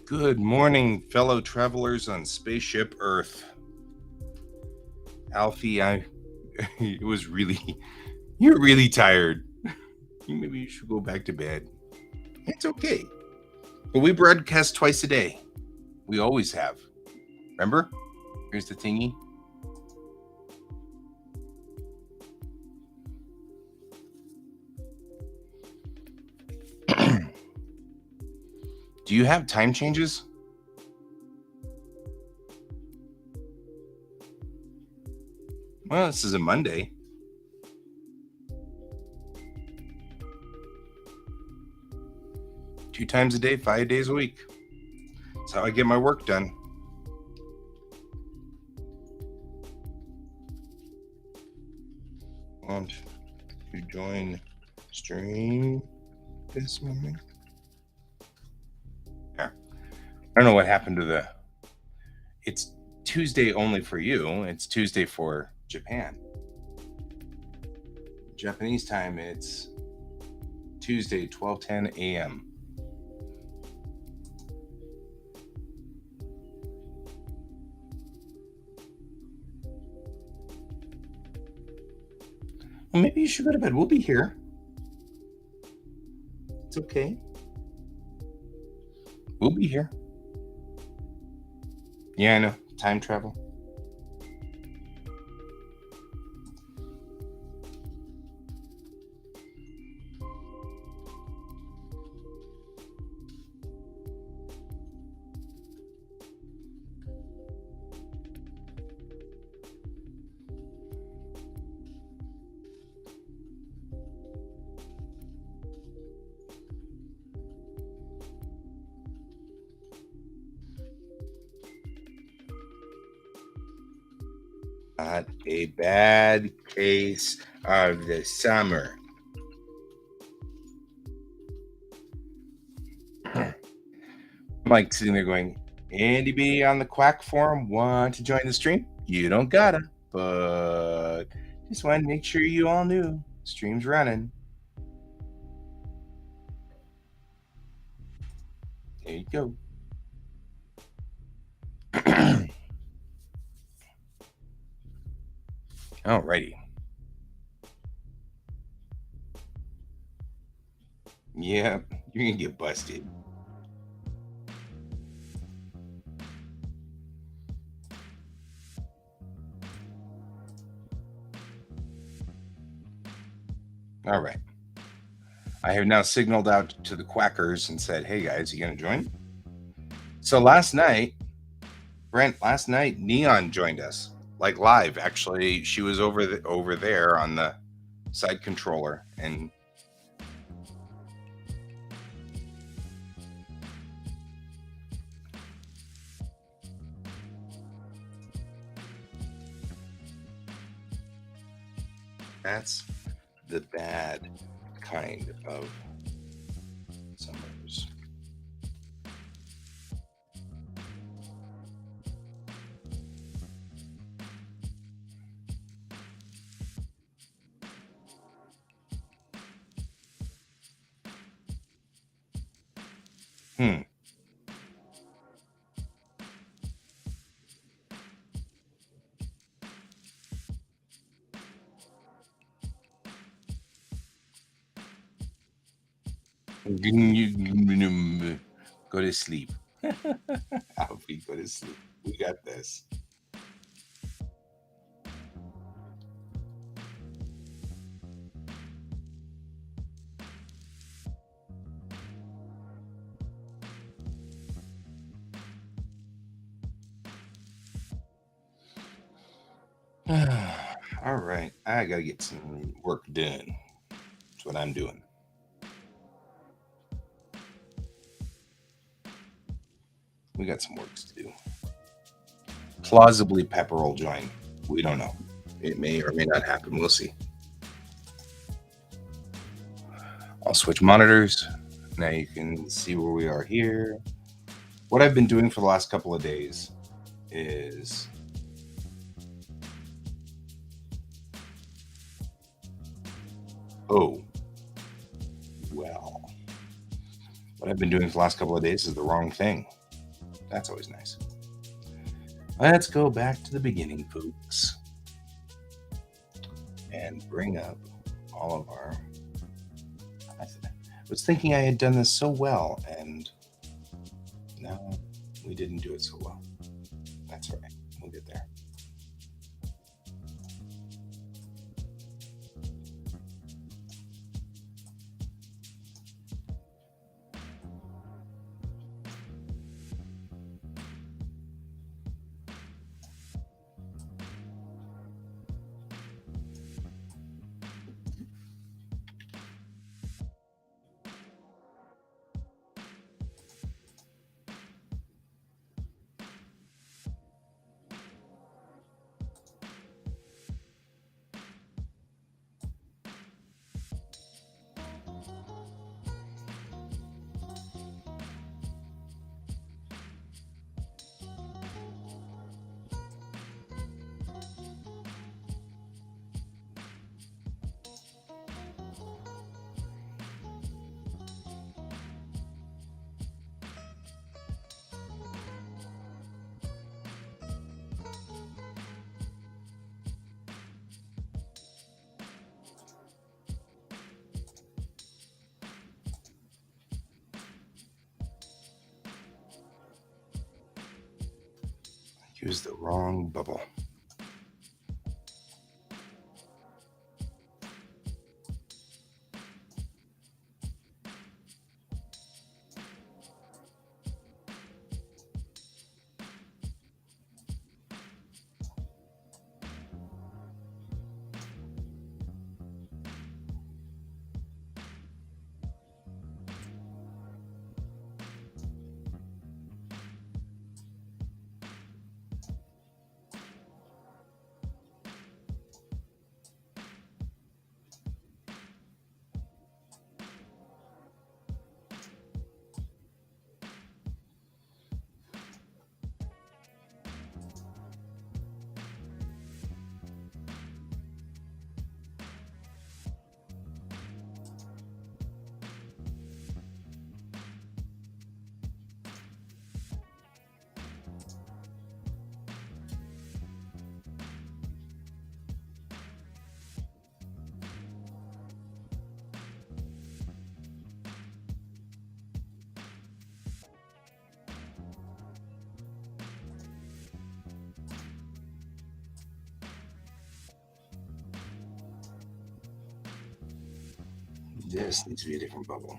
Good morning, fellow travelers on Spaceship Earth. Alfie, it was you're really tired. Maybe you should go back to bed. It's okay. But we broadcast twice a day. We always have. Remember? Here's the thingy. Do you have time changes? Well, this is a Monday. Two times a day, 5 days a week. That's how I get my work done. Want to join stream this morning? Yeah. I don't know what happened to it's Tuesday only for you. It's Tuesday for Japan. Japanese time, it's Tuesday, 12:10 a.m. Well, maybe you should go to bed. We'll be here. It's okay. We'll be here. Yeah, I know. Time travel. Not a bad case of the summer. I'm like sitting there going, Andy B on the Quack Forum, want to join the stream? You don't gotta, but just wanted to make sure you all knew. Stream's running. There you go. Alrighty. Yeah, you're gonna get busted. All right. I have now signaled out to the Quackers and said, hey guys, you gonna join? So last night, Brent, Neon joined us. Like live, actually. She was over there on the side controller, and that's the bad kind of summers. Go to sleep. Alfie, go to sleep. We got this. All right. I got to get some work done. That's what I'm doing. We got some work to do. Plausibly, Pepper will join. We don't know. It may or may not happen. We'll see. I'll switch monitors. Now you can see where we are here. What I've been doing for the last couple of days is what I've been doing for the last couple of days is the wrong thing. That's always nice. Let's go back to the beginning, folks, and bring up all of our. I was thinking I had done this so well, and no, we didn't do it so well. That's all right. We'll get there. Use the wrong bubble. This needs to be a different bubble.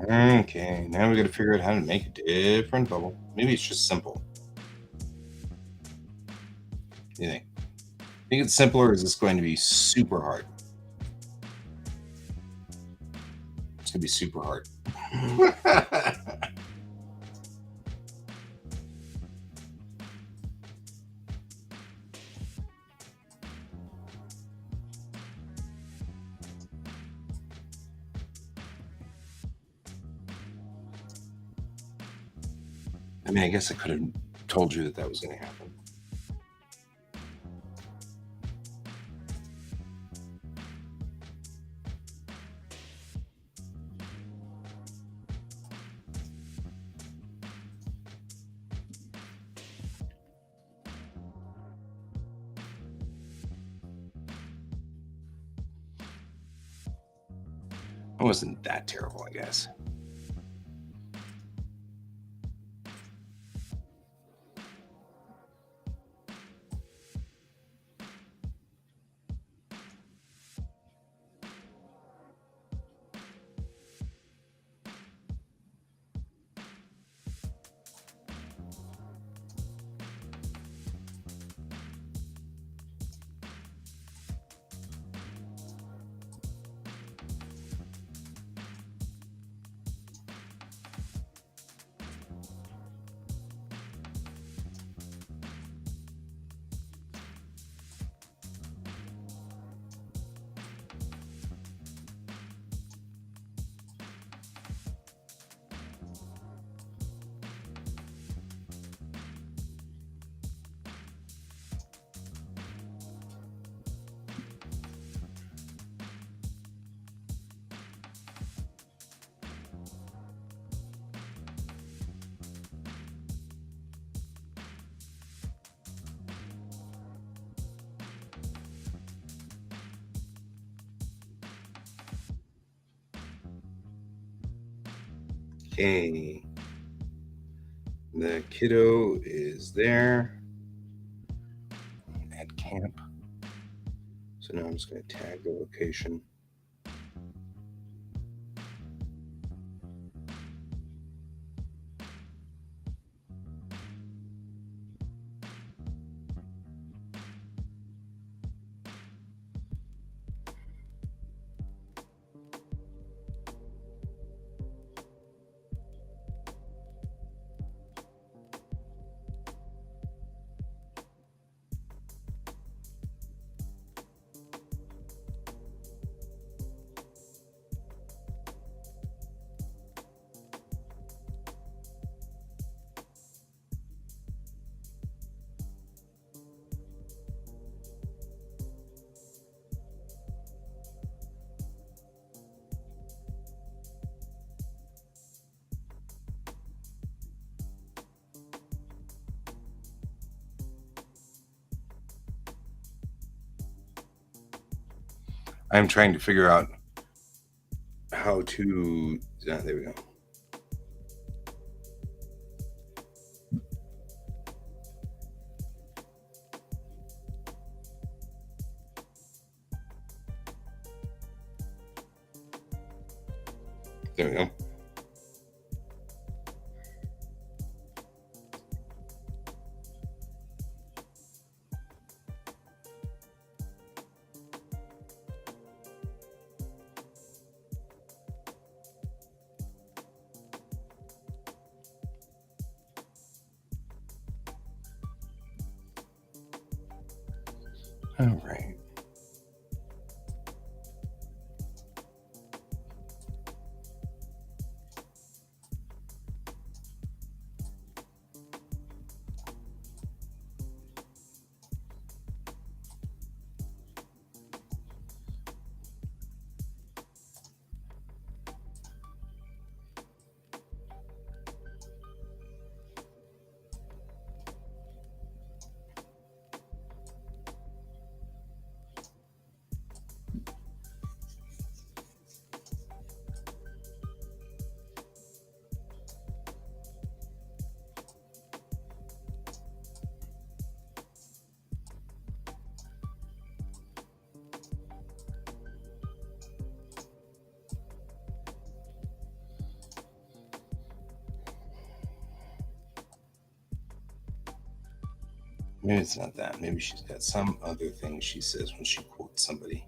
Okay, now we got to figure out how to make a different bubble. Maybe it's just simple. What do you think? Think it's simpler, or is this going to be super hard? It's going to be super hard. I mean, I guess I could have told you that was going to happen. It wasn't that terrible, I guess. Okay. The kiddo is there at camp. So now I'm just going to tag the location. I'm trying to figure out how to. There we go. There we go. All right. Maybe it's not that. Maybe she's got some other thing she says when she quotes somebody.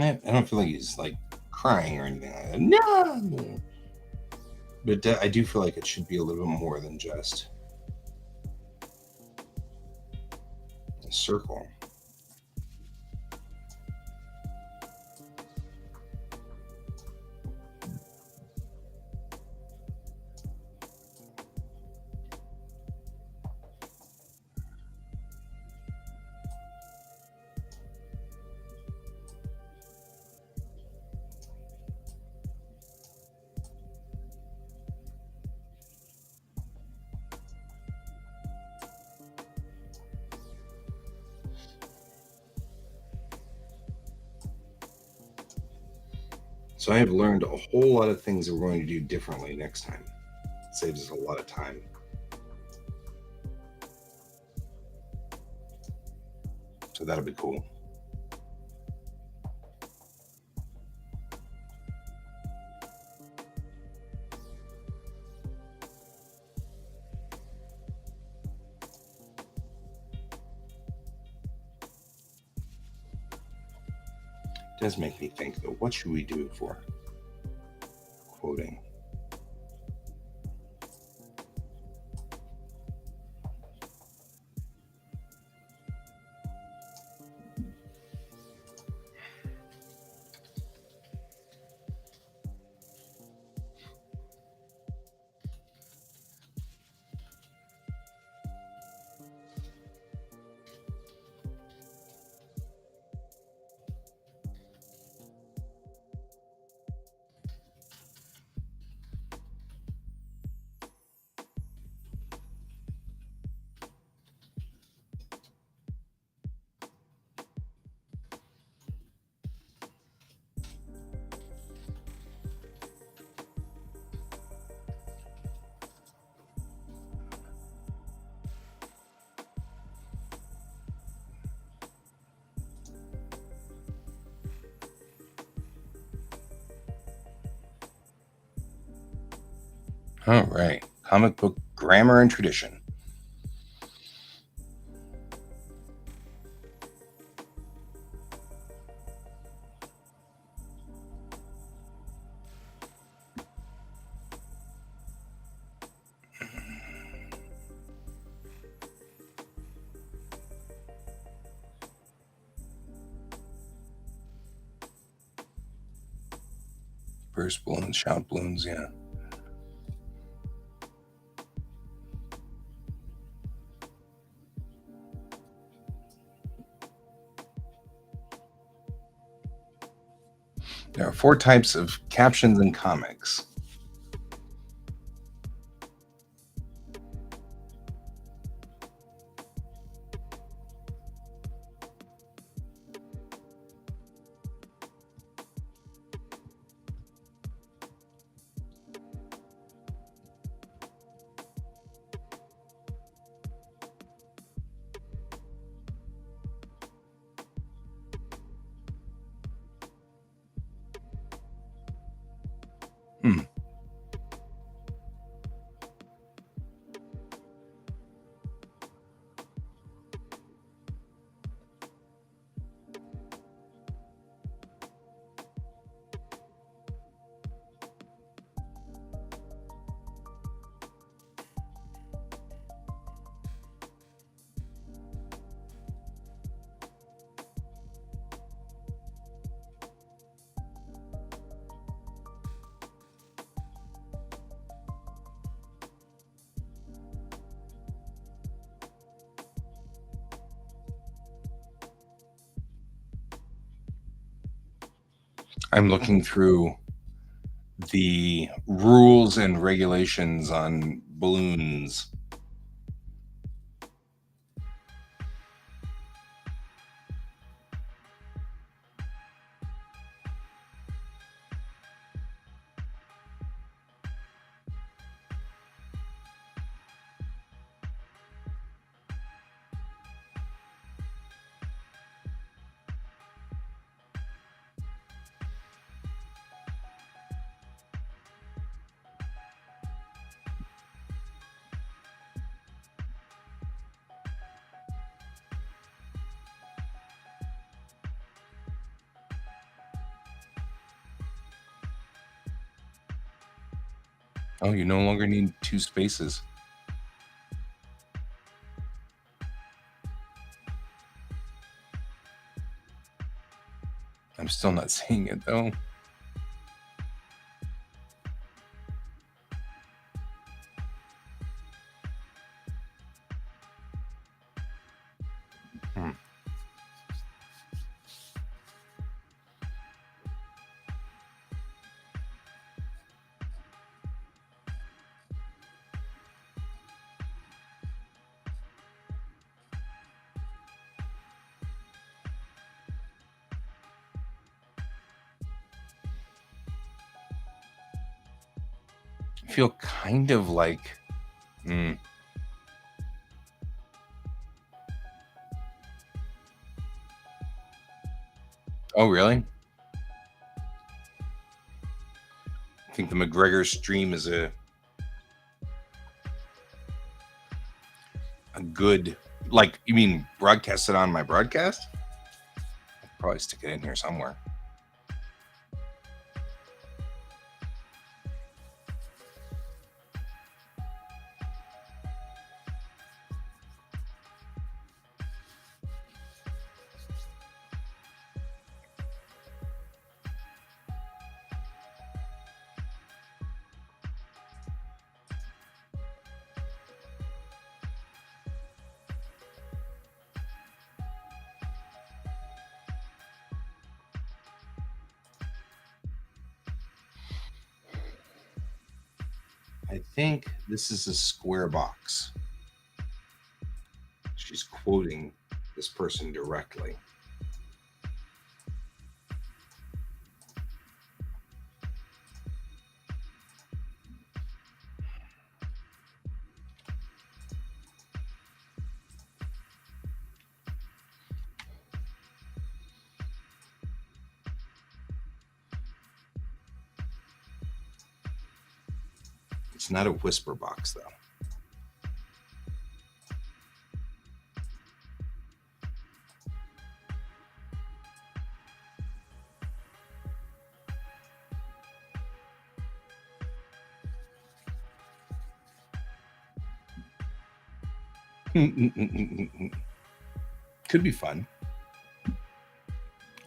I don't feel like he's like crying or anything like that. No, but I do feel like it should be a little bit more than just a circle. So I have learned a whole lot of things that we're going to do differently next time. It saves us a lot of time. So that'll be cool. does make me think, though. What should we do for quoting? All right. Comic book grammar and tradition. Burst balloons, shout balloons, yeah. There are 4 types of captions in comics. I'm looking through the rules and regulations on balloons. Oh, you no longer need 2 spaces. I'm still not seeing it, though. I feel kind of like... Oh, really? I think the McGregor stream is a good... Like, you mean broadcast it on my broadcast? I'll probably stick it in here somewhere. I think this is a square box. She's quoting this person directly. It's not a whisper box, though. Could be fun.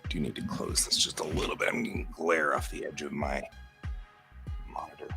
Do need to close this just a little bit. I'm getting glare off the edge of my monitor.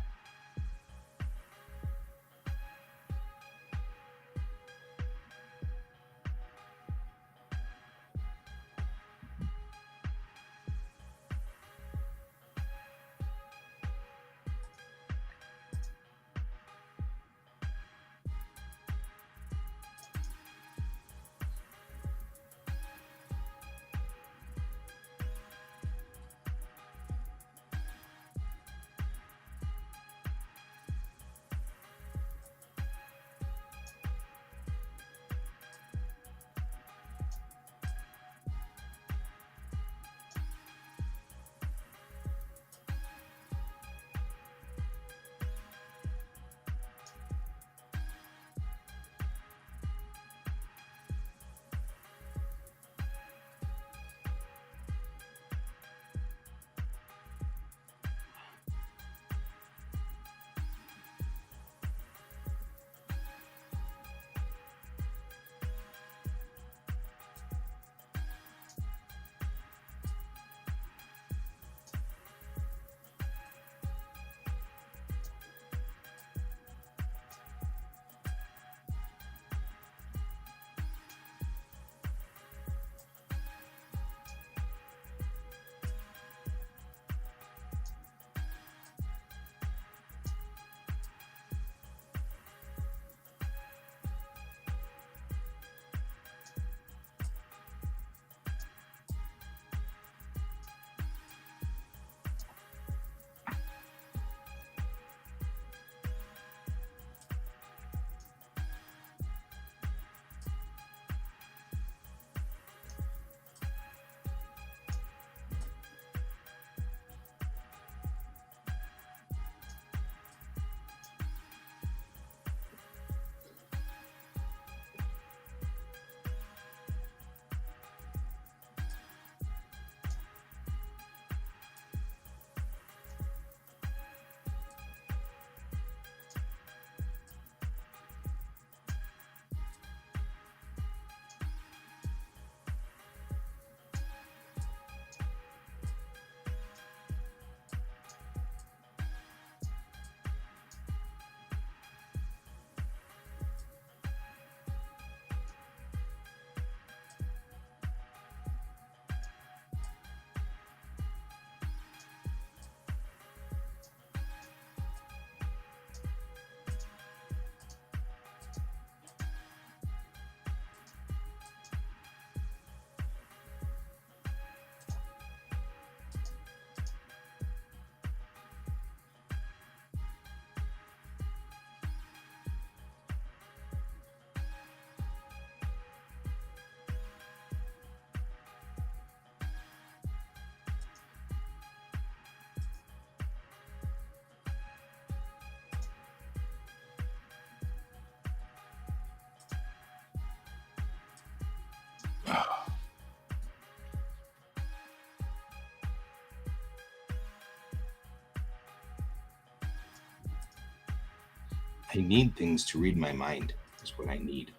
I need things to read my mind, is what I need.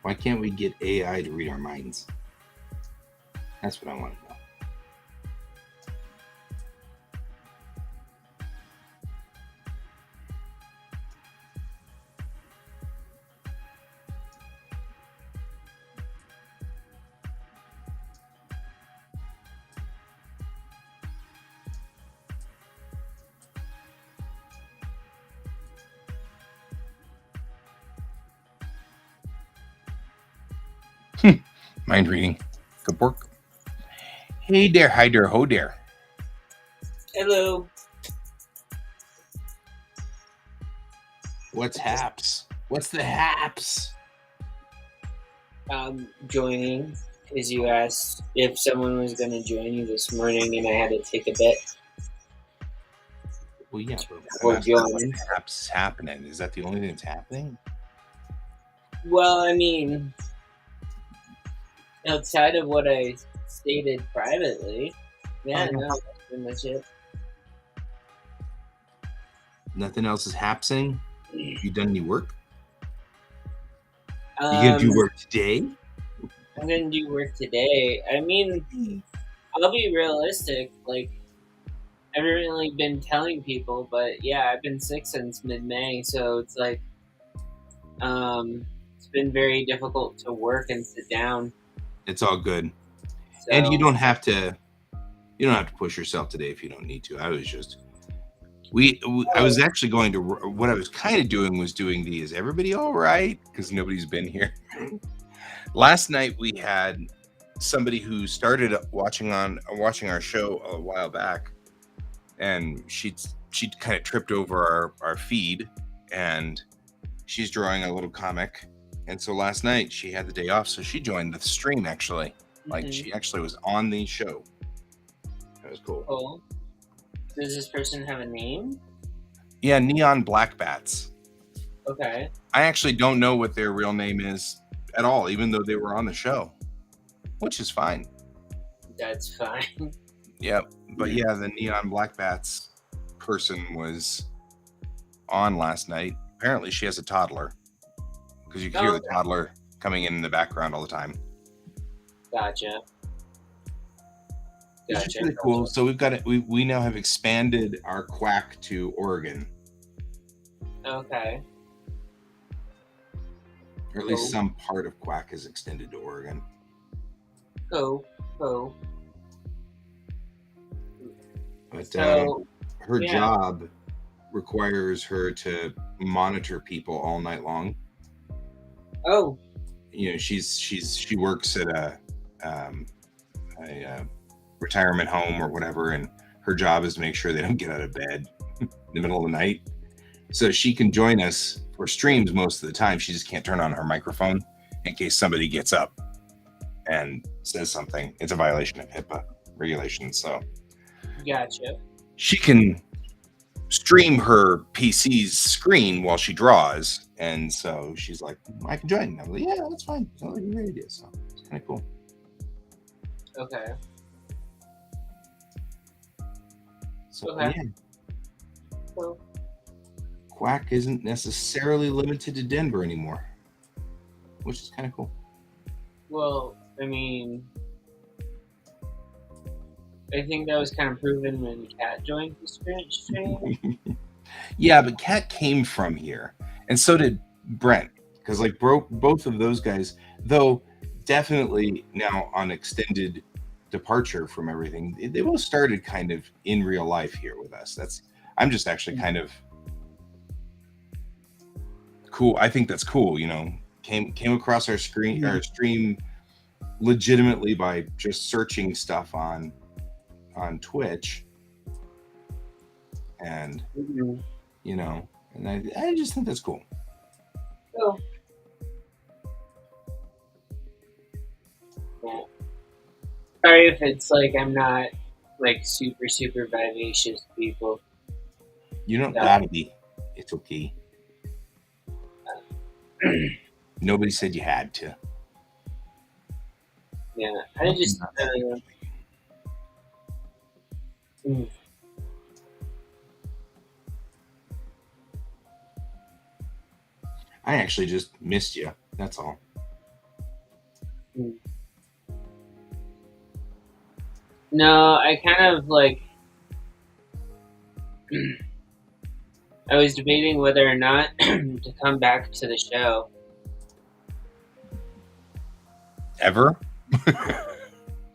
Why can't we get AI to read our minds? That's what I want to know. Mind reading. Good work. Hey there, hi there, ho there. Hello. What's haps? What's the haps? Joining because you asked if someone was going to join you this morning, and I had to take a bet. Well, yeah, but Or that's not joining. what haps happening. Is that the only thing that's happening? Well, I mean, outside of what I stated privately, yeah, no, that's pretty much it. Nothing else is happening? You done any work? You gonna do work today? I'm gonna do work today. I mean, I'll be realistic. Like, I haven't really been telling people, but yeah, I've been sick since mid-May, so it's like, it's been very difficult to work and sit down. It's all good, So, and you don't have to. You don't have to push yourself today if you don't need to. I was just. I was actually going to. What I was kind of doing was doing the. Is everybody all right? Because nobody's been here. Last night we had somebody who started watching our show a while back, and she kind of tripped over our feed, and she's drawing a little comic, and so last night she had the day off, so she joined the stream actually. Like she actually was on the show. That was cool. Cool. Does this person have a name? Yeah, Neon Black Bats. Okay. I actually don't know what their real name is at all, even though they were on the show, which is fine. That's fine. Yeah, but yeah, the Neon Black Bats person was on last night. Apparently, she has a toddler because you can hear the toddler coming in the background all the time. Gotcha. It's just really cool. So we've got it. We now have expanded our quack to Oregon. Okay. Or at least some part of quack is extended to Oregon. Cool. But her job requires her to monitor people all night long. Oh. You know, she works at a retirement home or whatever, and her job is to make sure they don't get out of bed in the middle of the night. So she can join us for streams most of the time. She just can't turn on her microphone in case somebody gets up and says something. It's a violation of HIPAA regulations. So gotcha. She can stream her PC's screen while she draws, and so she's like, I can join. I'm like, yeah, that's fine. Sounds like a great idea. So it's kind of cool. Okay. So yeah. Cool. Quack isn't necessarily limited to Denver anymore, which is kind of cool. Well, I mean, I think that was kind of proven when Kat joined the stream. Yeah, but Kat came from here, and so did Brent, because like both of those guys, though definitely now on extended departure from everything, they both started kind of in real life here with us. I'm just actually kind of cool. I think that's cool. You know, came across our stream legitimately by just searching stuff on Twitch, and you know, and I just think that's cool. Cool. Yeah. Sorry if it's like I'm not like super vivacious, people. You don't gotta be. It's okay. Nobody said you had to. Yeah, I just. I actually just missed you. That's all. No, I kind of like. I was debating whether or not to come back to the show. Ever?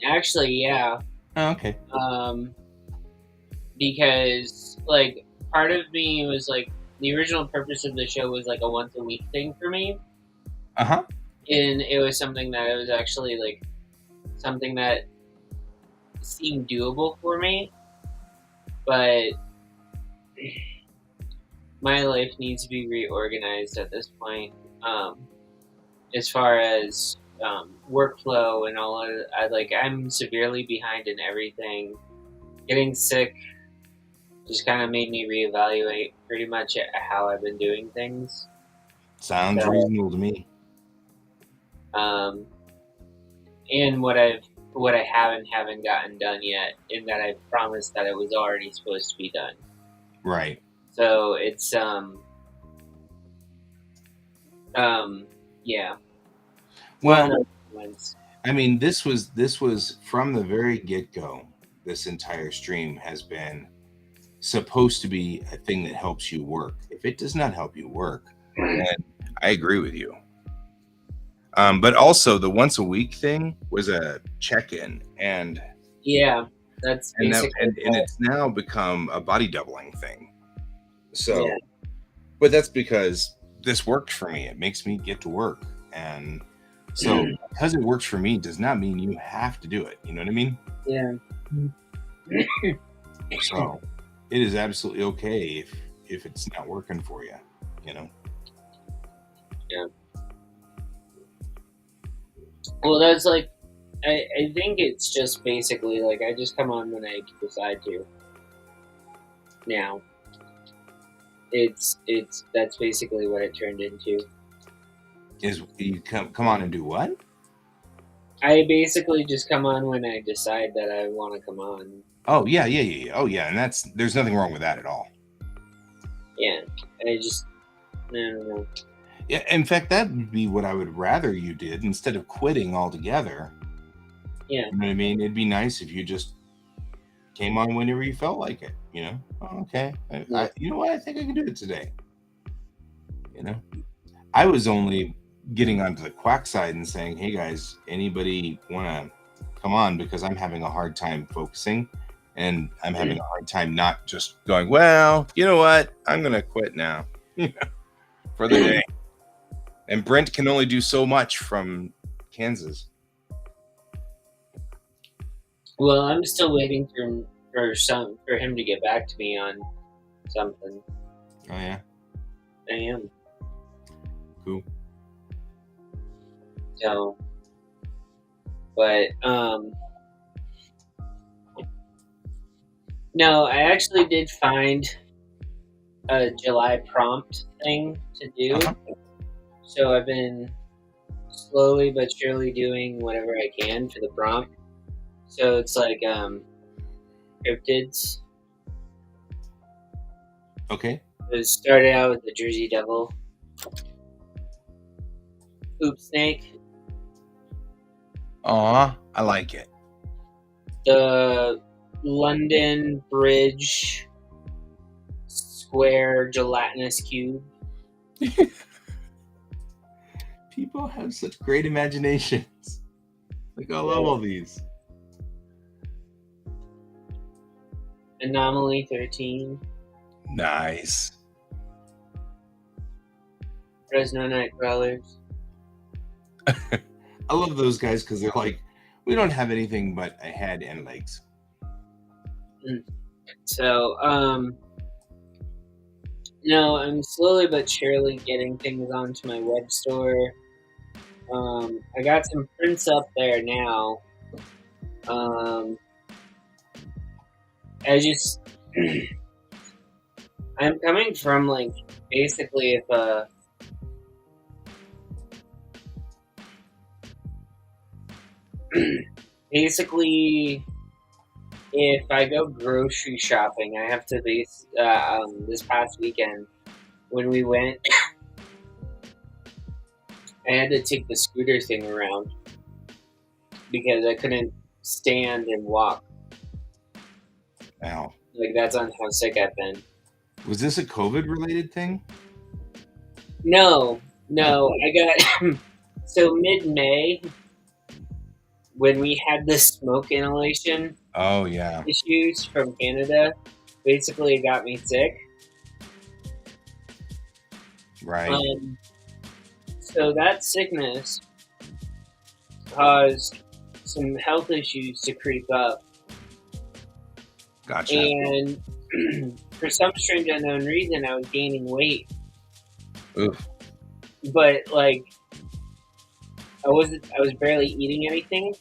Actually, yeah. Oh, okay. Because like part of me was like the original purpose of the show was like a once a week thing for me. Uh-huh. And it was something that I was actually like something that seemed doable for me, but my life needs to be reorganized at this point. As far as workflow and all of it, I'm severely behind in everything. Getting sick just kind of made me reevaluate pretty much how I've been doing things. Sounds So, reasonable to me. And what I haven't gotten done yet, in that I promised that it was already supposed to be done. Right. So it's yeah. Well, I mean, this was from the very get-go. This entire stream has been supposed to be a thing that helps you work. If it does not help you work, then I agree with you. But also the once a week thing was a check-in, and yeah, that's basically and it's now become a body doubling thing. So, yeah. but that's because this worked for me. It makes me get to work, and so because it works for me does not mean you have to do it. You know what I mean? Yeah. So it is absolutely okay if it's not working for you. You know? Yeah. Well, that's like, I think it's just basically like I just come on when I decide to. Now, it's that's basically what it turned into. Is you come on and do what? I basically just come on when I decide that I want to come on. Oh yeah. Oh yeah, and there's nothing wrong with that at all. Yeah, I just no. Yeah, in fact, that would be what I would rather you did instead of quitting altogether. Yeah. You know what I mean? It'd be nice if you just came on whenever you felt like it. You know? Oh, okay. You know what? I think I can do it today. You know? I was only getting onto the quack side and saying, hey guys, anybody want to come on, because I'm having a hard time focusing, and I'm having a hard time not just going, well, you know what? I'm going to quit now for the day. And Brent can only do so much from Kansas. Well, I'm still waiting for him to get back to me on something. Oh yeah, I am. cool. So, but no, I actually did find a July prompt thing to do. Uh-huh. So I've been slowly but surely doing whatever I can for the prompt. So it's like cryptids. Okay. It started out with the Jersey Devil, Poop Snake, Aw, I like it. the London Bridge Square Gelatinous Cube. People have such great imaginations. Like, I love all these. Anomaly 13. Nice. Fresno Nightcrawlers. I love those guys because they're like, we don't have anything but a head and legs. So, no, I'm slowly but surely getting things onto my web store. I got some prints up there now. I'm coming from like basically if I go grocery shopping, I have to this past weekend when we went, I had to take the scooter thing around because I couldn't stand and walk. Ow. Like, that's on how sick I've been. Was this a COVID related thing? No, I got so mid-May when we had the smoke inhalation issues from Canada. Basically, it got me sick. Right. So that sickness caused some health issues to creep up, Gotcha. and for some strange unknown reason, I was gaining weight. Oof. But like, I was barely eating anything,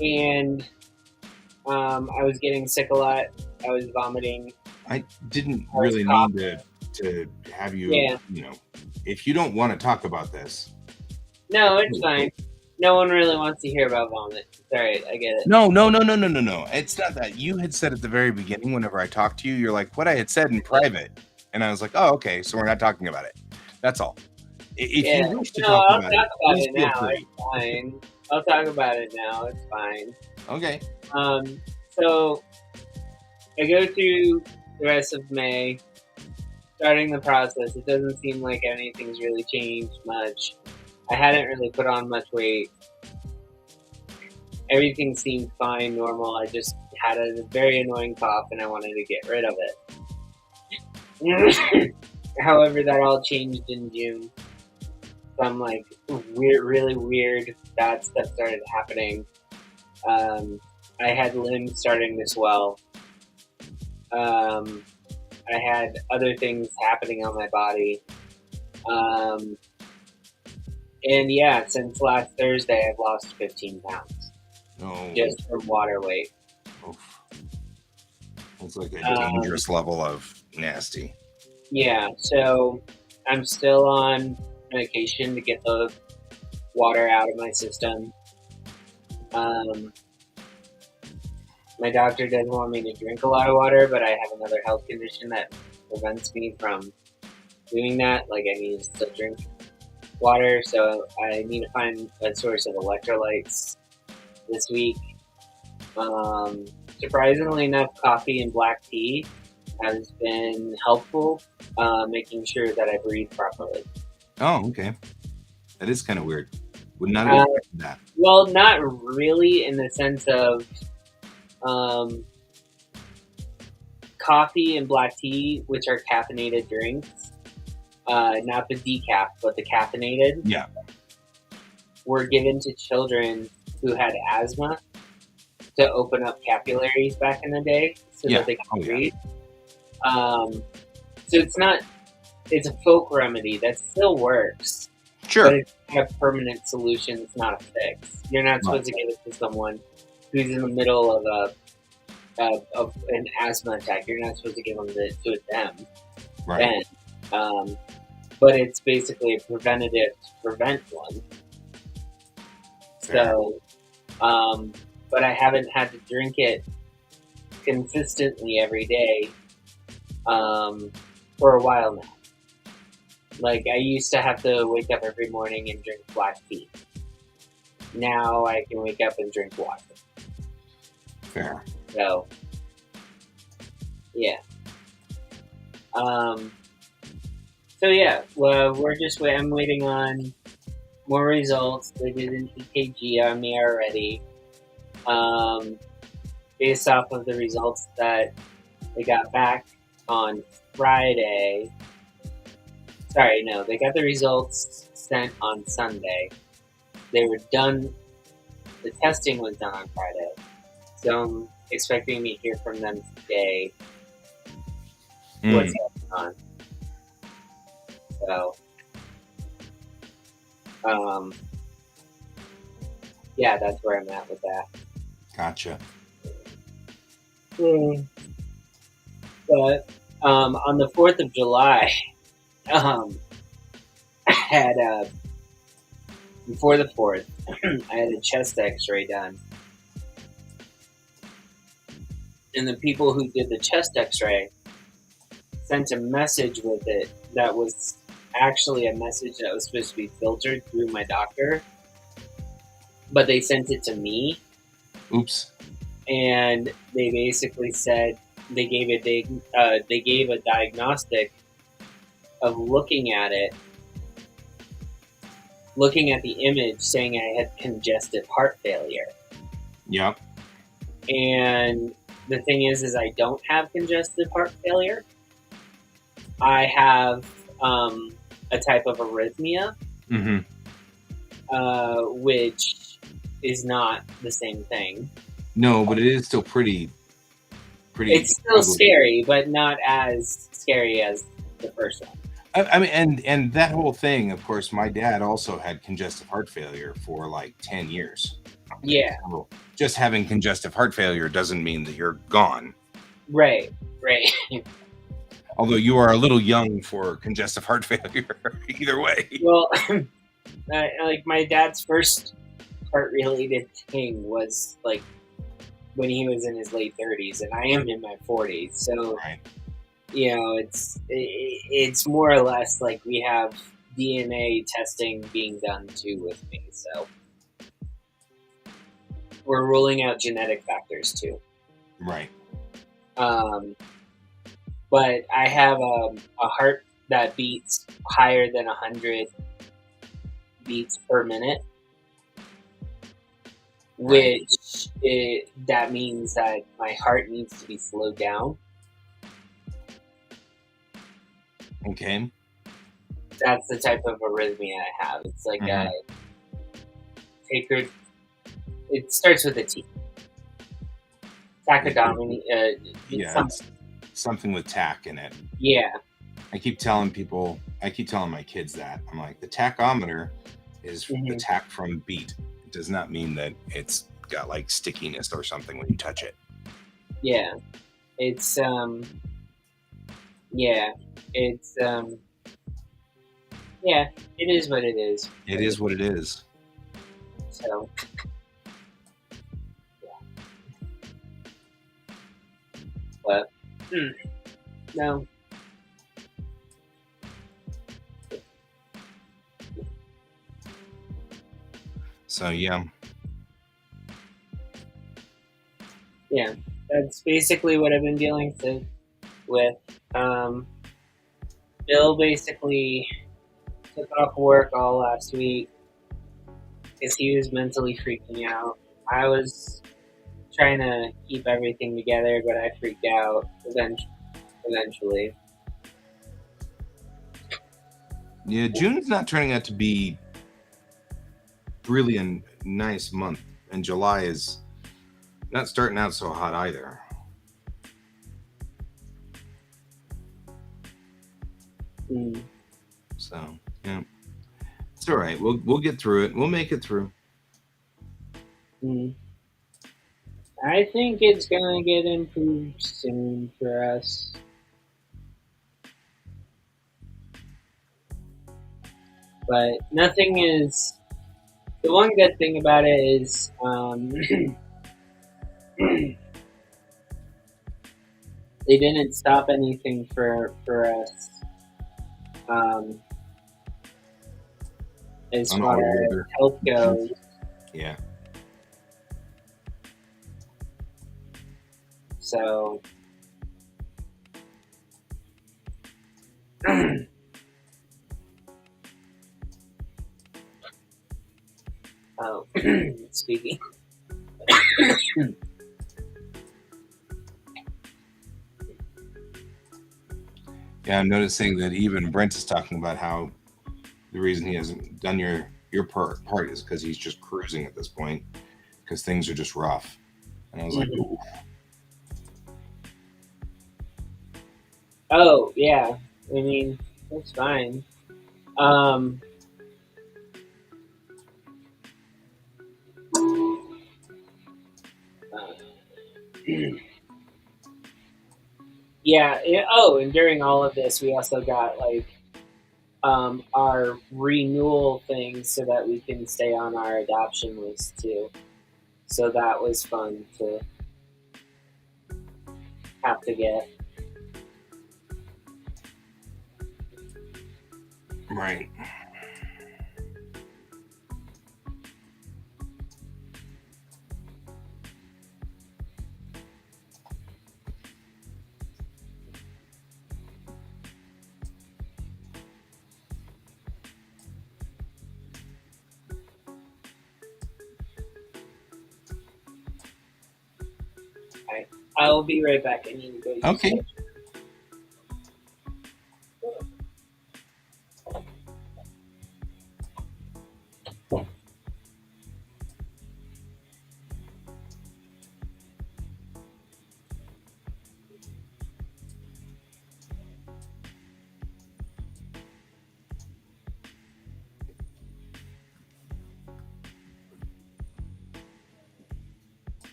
and I was getting sick a lot. I was vomiting. I didn't I was really mean to have you, Yeah. you know, if you don't want to talk about this. No, it's fine. No one really wants to hear about vomit. It's all right. I get it. No. It's not that. You had said at the very beginning, whenever I talked to you, you're like, what I had said in private. And I was like, oh, okay, so we're not talking about it. That's all. If you wish to talk I'll about talk it, about please it feel now. free. It's fine. I'll talk about it now. It's fine. Okay. So I go through the rest of May, starting the process. It doesn't seem like anything's really changed much. I hadn't really put on much weight. Everything seemed fine, normal. I just had a very annoying cough and I wanted to get rid of it. However, that all changed in June. Some like really weird, bad stuff started happening. I had limbs starting to swell. I had other things happening on my body. And yeah, since last Thursday, I've lost 15 pounds. Oh. Just from water weight. Oof. It's like a dangerous level of nasty. Yeah, so I'm still on medication to get the water out of my system. My doctor doesn't want me to drink a lot of water, but I have another health condition that prevents me from doing that. Like, I need to still drink water, so I need to find a source of electrolytes this week. Surprisingly enough, coffee and black tea has been helpful, making sure that I breathe properly. Oh, okay. That is kind of weird. Would not have expected that. Well, not really in the sense of coffee and black tea, which are caffeinated drinks, not the decaf, but the caffeinated. Yeah. Were given to children who had asthma to open up capillaries back in the day so that they could breathe. So it's a folk remedy that still works. Sure. But it's not a permanent solution. It's not a fix. You're not supposed to give it to someone who's in the middle of an asthma attack. You're not supposed to give them Right. then. But it's basically a preventative to prevent one. So, but I haven't had to drink it consistently every day for a while now. Like, I used to have to wake up every morning and drink black tea. Now I can wake up and drink water. Fair. So, yeah. So yeah, well, I'm waiting on more results. They did an EKG on me already. Based off of the results that they got back on Friday. Sorry, no, they got the results sent on Sunday. They were done, the testing was done on Friday. So I'm expecting to hear from them today what's going on. So, yeah, that's where I'm at with that. Gotcha. But on the 4th of July, I had before the 4th, I had a chest X-ray done, and the people who did the chest X-ray sent a message with it that was actually a message that was supposed to be filtered through my doctor, but they sent it to me. Oops. And they basically said they gave a diagnostic of looking at the image, saying I had congestive heart failure. Yep. And the thing is I don't have congestive heart failure. I have a type of arrhythmia, which is not the same thing. No, but it is still pretty It's still ugly. scary, but not as scary as the first one. I mean, and that whole thing. Of course, my dad also had congestive heart failure for like 10 years. Yeah. So just having congestive heart failure doesn't mean that you're gone. Right. Although you are a little young for congestive heart failure, either way. Well, like my dad's first heart-related thing was like when he was in his late 30s, and I am in my 40s. So Right. it's more or less like we have DNA testing being done too with me. So we're ruling out genetic factors too. Right. But I have a heart that beats higher than 100 beats per minute, Right. which that means that my heart needs to be slowed down. Okay. That's the type of arrhythmia I have. It's like Mhm. it starts with a T. Tachycardia. Yeah, it's something with tack in it. Yeah. I keep telling my kids that. I'm like, the tachometer is the Mhm. tack from beat. It does not mean that it's got like stickiness or something when you touch it. Yeah. It's yeah. It's yeah. It is what it is. It is what it is. So but no. So yeah. Yeah. That's basically what I've been dealing with. Bill basically took off work all last week because he was mentally freaking out. I was trying to keep everything together, but I freaked out eventually. Yeah, June's not turning out to be really a nice month, and July is not starting out so hot either. Mm. So yeah, it's all right. We'll get through it. We'll make it through. Mm. I think it's gonna get improved soon for us. But nothing is. The one good thing about it is they didn't stop anything for us as On far all the as other health missions. goes. Yeah. So oh, speaking. Yeah, I'm noticing that even Brent is talking about how the reason he hasn't done your part is because he's just cruising at this point because things are just rough. And I was like, Mhm. ooh. Oh yeah, I mean that's fine. Um, uh, yeah. Oh, and during all of this, we also got like our renewal thing so that we can stay on our adoption list too. So that was fun to have to get. Right. I'll be right back. I need to go use Okay. the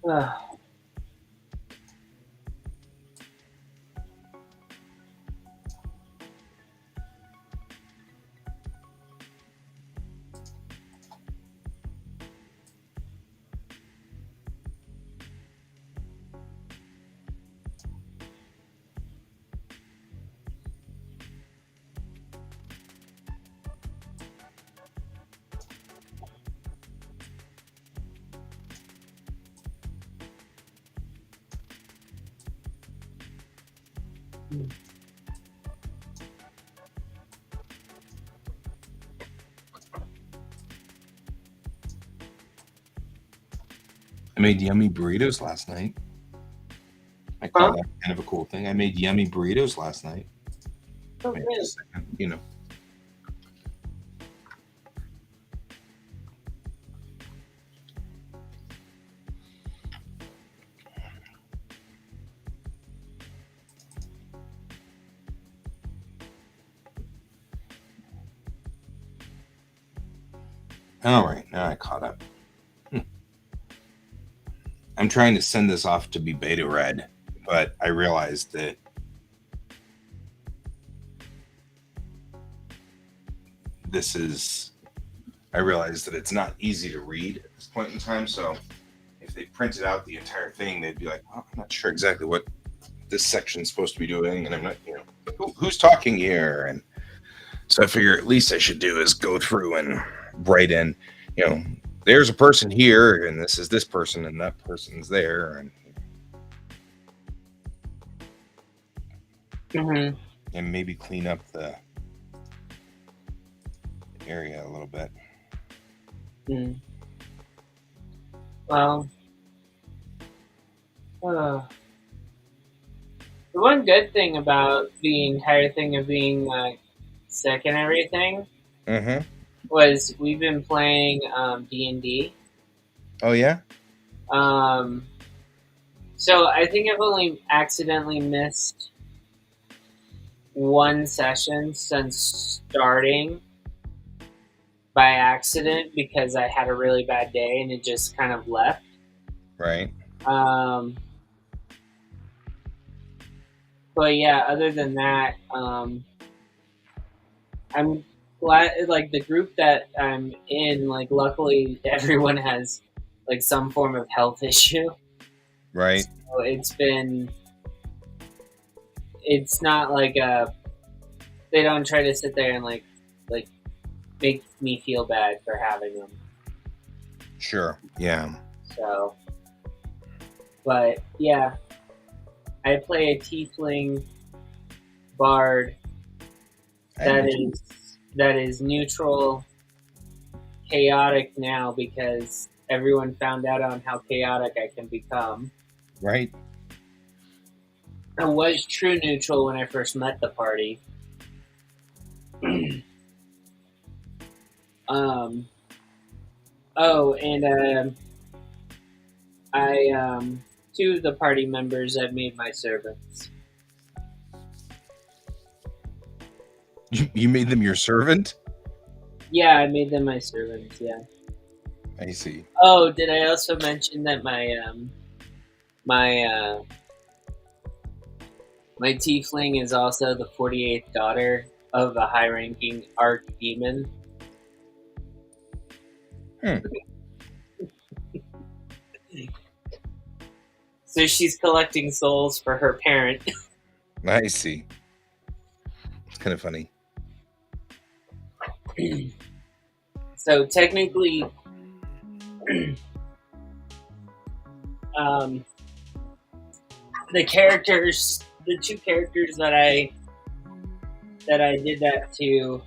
Ugh. I made yummy burritos last night. I call Huh? that kind of a cool thing. I made yummy burritos last night. Oh, Wait good. just a second, you know. All right, now I caught up. I'm trying to send this off to be beta read, but I realized that I realized that it's not easy to read at this point in time. So if they printed out the entire thing, they'd be like, well, I'm not sure exactly what this section's supposed to be doing, and I'm not, who's talking here? And so I figure at least I should do is go through and write in, there's a person here, and this is this person, and that person's there, and maybe clean up the area a little bit. Well, the one good thing about the entire thing of being sick and everything was we've been playing D&D. Oh yeah. So I think I've only accidentally missed one session since starting by accident because I had a really bad day and it just kind of left. Right. But yeah, other than that, I'm glad, like, the group that I'm in, like, luckily everyone has, like, some form of health issue. Right. So it's not like they don't try to sit there and, like, make me feel bad for having them. Sure. Yeah. So, but yeah, I play a tiefling bard that is neutral, chaotic now because everyone found out on how chaotic I can become. Right. I was true neutral when I first met the party. Oh, and two of the party members I've made my servants. You made them your servant? Yeah, I made them my servants. Yeah. I see. Oh, did I also mention that my tiefling is also the 48th daughter of a high-ranking archdemon? So she's collecting souls for her parent. I see. It's kind of funny. So technically, the two characters that I did that to,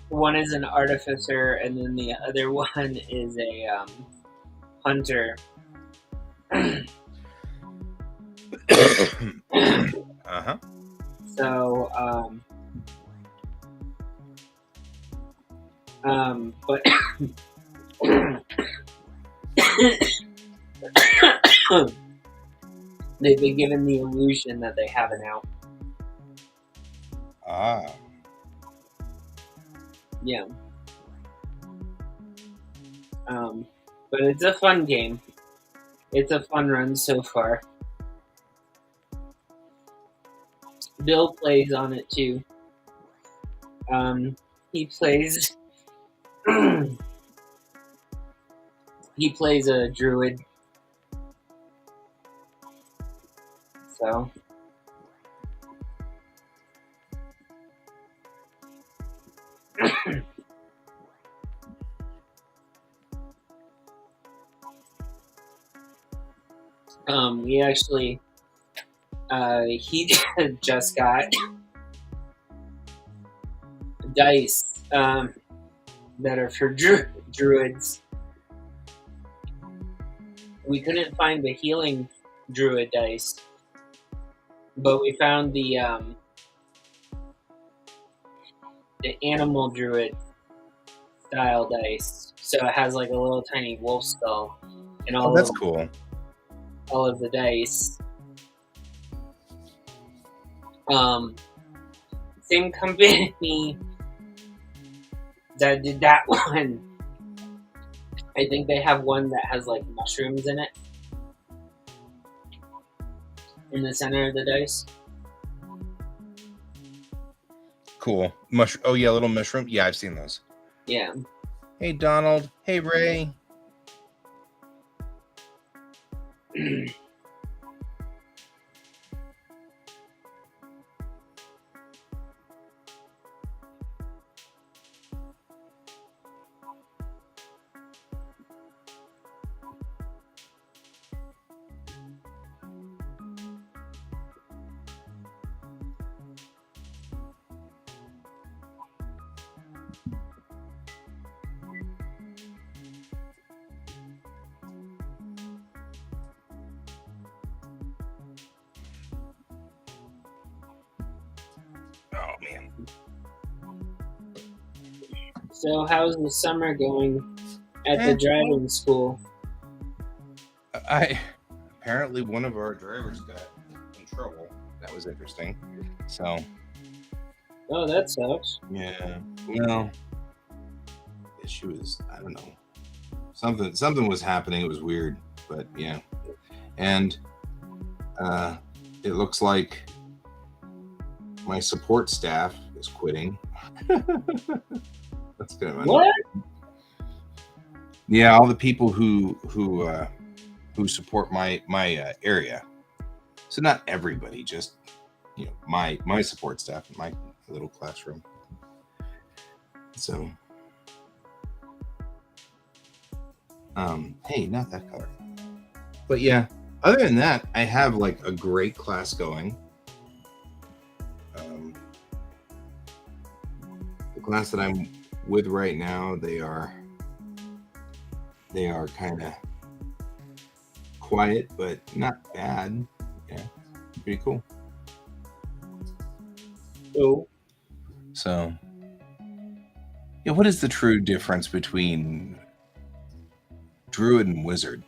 one is an artificer, and then the other one is a hunter. Uh-huh. So, but they've been given the illusion that they have an out. Ah. Yeah. But it's a fun game. It's a fun run so far. Bill plays on it too. He plays. He plays a druid. So. We actually. He just got dice that are for druids. We couldn't find the healing druid dice, but we found the animal druid style dice. So it has like a little tiny wolf skull and Oh, that's cool. all of the dice. Same company that did that one. I think they have one that has like mushrooms in it in the center of the dice. Cool. Oh yeah, little mushroom. Yeah, I've seen those. Yeah. Hey Donald. Hey Ray. Oh man. So how's the summer going at the driving school? Apparently one of our drivers got in trouble. That was interesting. So. Oh, that sucks. Yeah. Well, she was. I don't know. Something was happening. It was weird, but yeah. And it looks like my support staff is quitting. That's gonna what? Yeah, all the people who support my area. So not everybody, just my support staff in my little classroom. So, hey, not that color. But yeah, other than that, I have like a great class going. The class that I'm with right now, they are kind of quiet, but not bad. Yeah, pretty cool. Oh. So, yeah, what is the true difference between druid and wizard?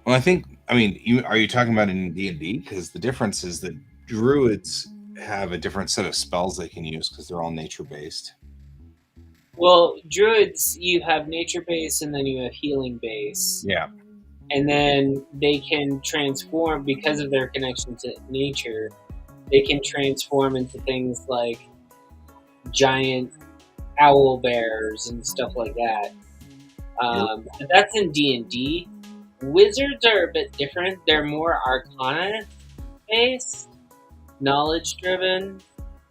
Well, I mean, are you talking about in D&D? Because the difference is that druids have a different set of spells they can use because they're all nature-based. Well, druids, you have nature base and then you have healing base. Yeah. And then they can transform because of their connection to nature. They can transform into things like giant owl bears and stuff like that. But that's in D&D. Wizards are a bit different. They're more arcana based, knowledge driven.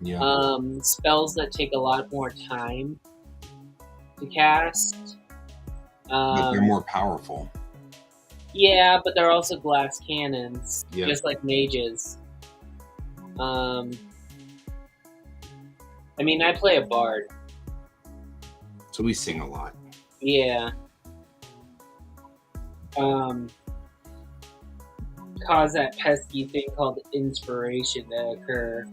Yeah. Spells that take a lot more time to cast. But they're more powerful. Yeah, but they're also glass cannons, Yeah. just like mages. I mean, I play a bard. So we sing a lot. Yeah. Cause that pesky thing called inspiration to occur.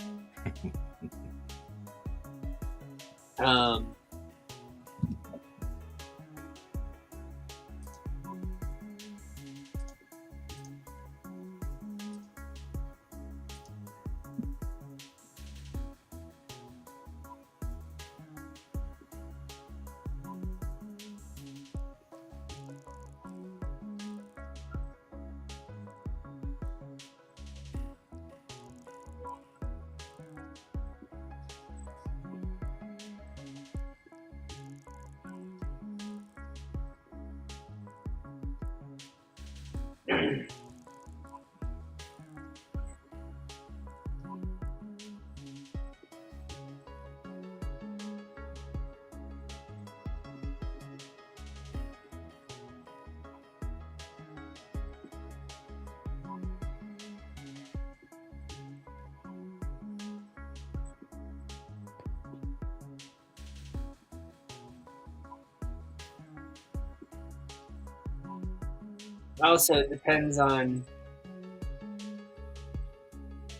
Also, it depends on.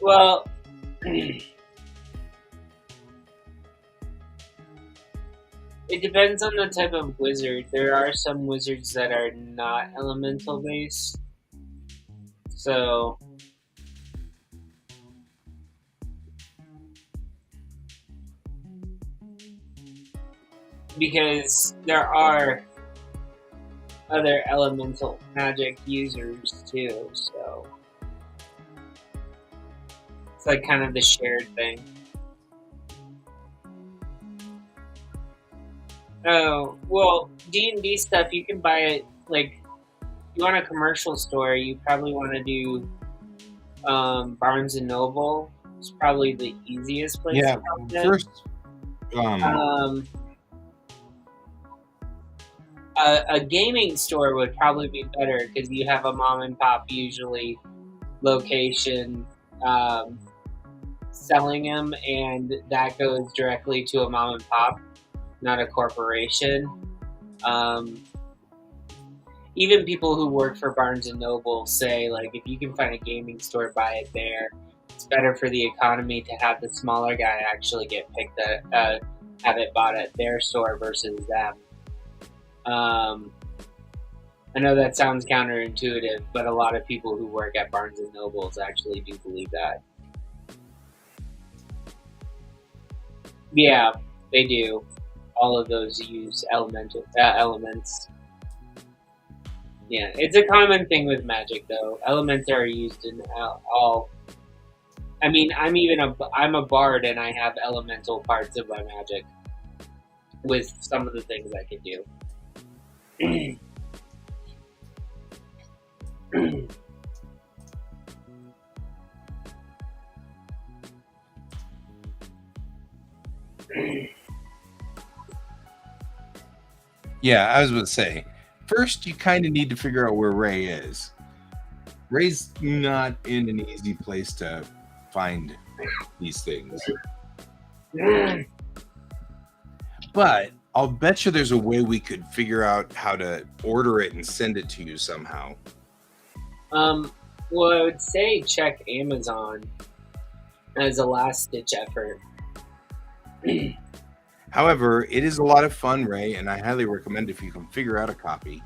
Well, it depends on the type of wizard. There are some wizards that are not elemental based. So, because there are other elemental magic users too, so it's like kind of the shared thing. Oh, well, D&D stuff you can buy it like you want a commercial store, you probably want to do Barnes and Noble. It's probably the easiest place Yeah, to find it. first, A gaming store would probably be better because you have a mom and pop usually location selling them, and that goes directly to a mom and pop, not a corporation. Even people who work for Barnes and Noble say, like, if you can find a gaming store, buy it there. It's better for the economy to have the smaller guy actually get picked up, have it bought at their store versus them. I know that sounds counterintuitive, but a lot of people who work at Barnes and Nobles actually do believe that. Yeah, they do. All of those use elements. Yeah, it's a common thing with magic, though. Elements are used in all. I mean, I'm a bard, and I have elemental parts of my magic with some of the things I can do. yeah, I was going to say, first you kind of need to figure out where Ray is. Ray's not in an easy place to find these things. But I'll bet you there's a way we could figure out how to order it and send it to you somehow. Well, I would say check Amazon as a last ditch effort. However, it is a lot of fun, Ray, and I highly recommend if you can figure out a copy.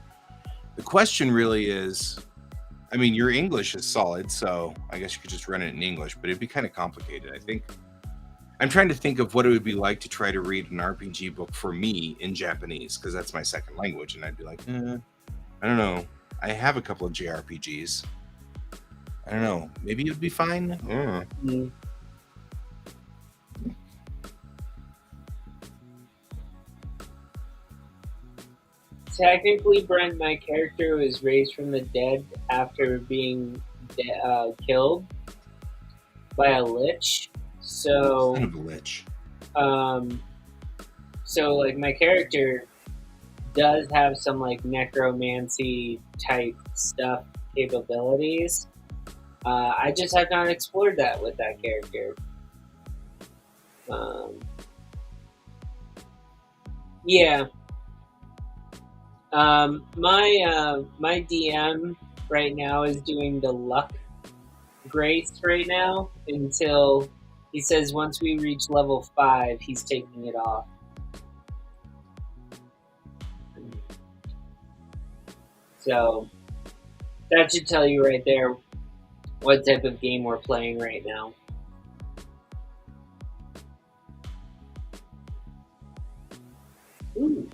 The question really is, I mean, your English is solid, so I guess you could just run it in English, but it'd be kind of complicated, I think. I'm trying to think of what it would be like to try to read an RPG book for me in Japanese, because that's my second language, and I'd be like, I don't know. I have a couple of JRPGs. I don't know. Maybe it would be fine. Technically, Brent, my character was raised from the dead after being killed by a lich. So, Son of a lich. So like my character does have some like necromancy type stuff capabilities. I just have not explored that with that character. Yeah. My DM right now is doing the luck grace right now until he says once we reach level 5, he's taking it off. So that should tell you right there what type of game we're playing right now. Ooh.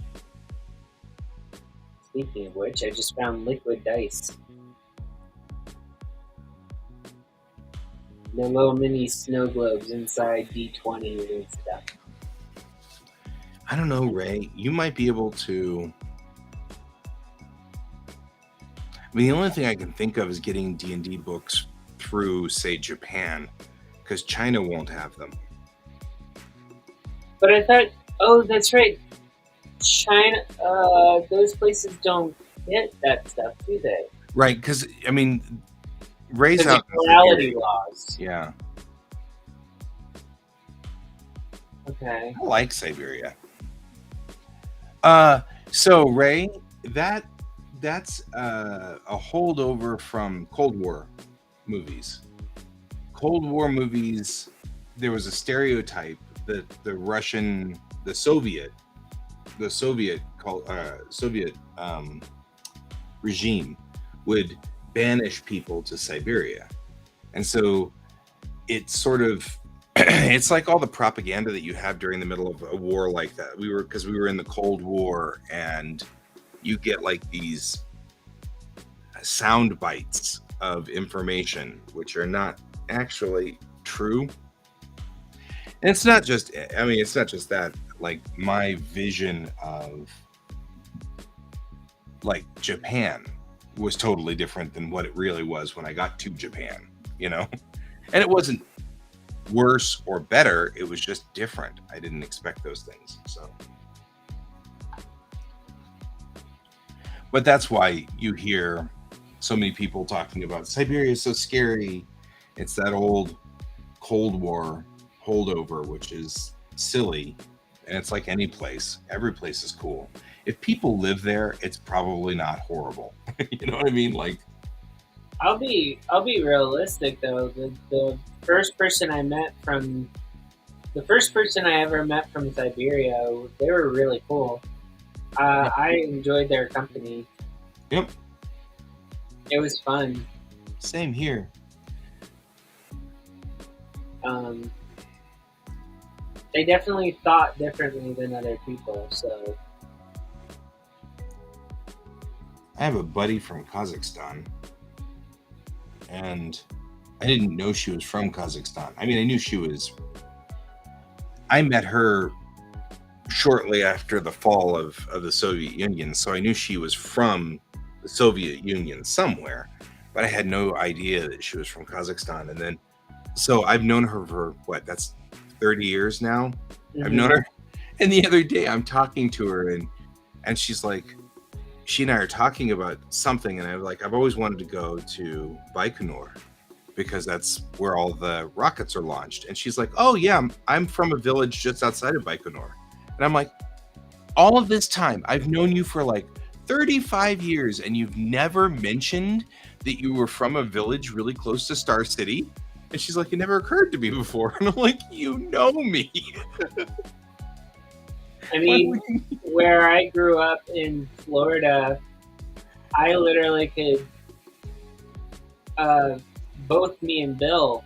Speaking of which, I just found liquid dice. The little mini snow globes inside D20 and stuff. I don't know, Ray. You might be able to. I mean, the only thing I can think of is getting D&D books through, say, Japan, because China won't have them. But I thought, oh, that's right, China. Those places don't get that stuff, do they? Right, because, I mean, Ray's Because of out in morality Siberia. laws. Yeah, Okay. I like Siberia. So Ray, that's a holdover from Cold War movies. Cold War movies, there was a stereotype that the Soviet regime would banish people to Siberia, and so it's sort of it's like all the propaganda that you have during the middle of a war like that. Because we were in the Cold War, and you get like these sound bites of information which are not actually true. And it's not just that. Like, my vision of like Japan was totally different than what it really was when I got to Japan, you know? And it wasn't worse or better, it was just different. I didn't expect those things. So, but that's why you hear so many people talking about Siberia is so scary. It's that old Cold War holdover, which is silly. And it's like any place, every place is cool. If people live there, it's probably not horrible. You know what I mean? Like, I'll be realistic though. The first person I met from the first person I ever met from Siberia, they were really cool. yeah. I enjoyed their company. Yep, It was fun. same here. Um, they definitely thought differently than other people. So I have a buddy from Kazakhstan, and I didn't know she was from Kazakhstan. I mean, I knew she was. I met her shortly after the fall of the Soviet Union, so I knew she was from the Soviet Union somewhere, but I had no idea that she was from Kazakhstan. And then, so I've known her for what? That's 30 years now. I've known her. And the other day, I'm talking to her, and she's like, she and I are talking about something, and I'm like, I've always wanted to go to Baikonur because that's where all the rockets are launched. And she's like, oh yeah, I'm from a village just outside of Baikonur. And I'm like, all of this time, I've known you for like 35 years, and you've never mentioned that you were from a village really close to Star City? And she's like, it never occurred to me before. And I'm like, you know me. I mean, where I grew up in Florida, I literally could, both me and Bill,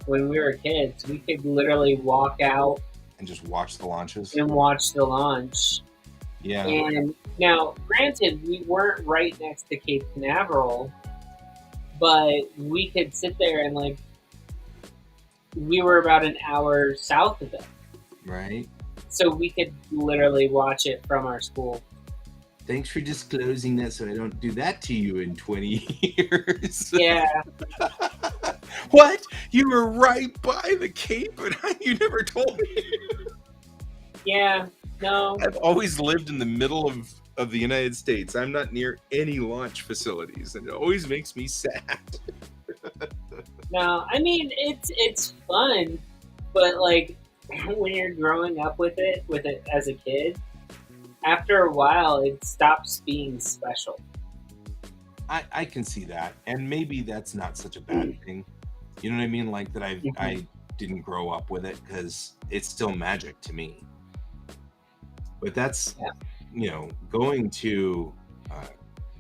when we were kids, we could literally walk out And just watch the launches. and watch the launch. Yeah. And now, granted, we weren't right next to Cape Canaveral, but we could sit there and, like, we were about an hour south of it. Right. So we could literally watch it from our school. Thanks for disclosing that so I don't do that to you in 20 years. Yeah. What? You were right by the Cape and you never told me? Yeah. No. I've always lived in the middle of the United States. I'm not near any launch facilities, and it always makes me sad. No. I mean, it's fun, but, like, when you're growing up with it as a kid, after a while, it stops being special. I can see that, and maybe that's not such a bad thing. You know what I mean? Like that I didn't grow up with it because it's still magic to me. But that's, you know, going to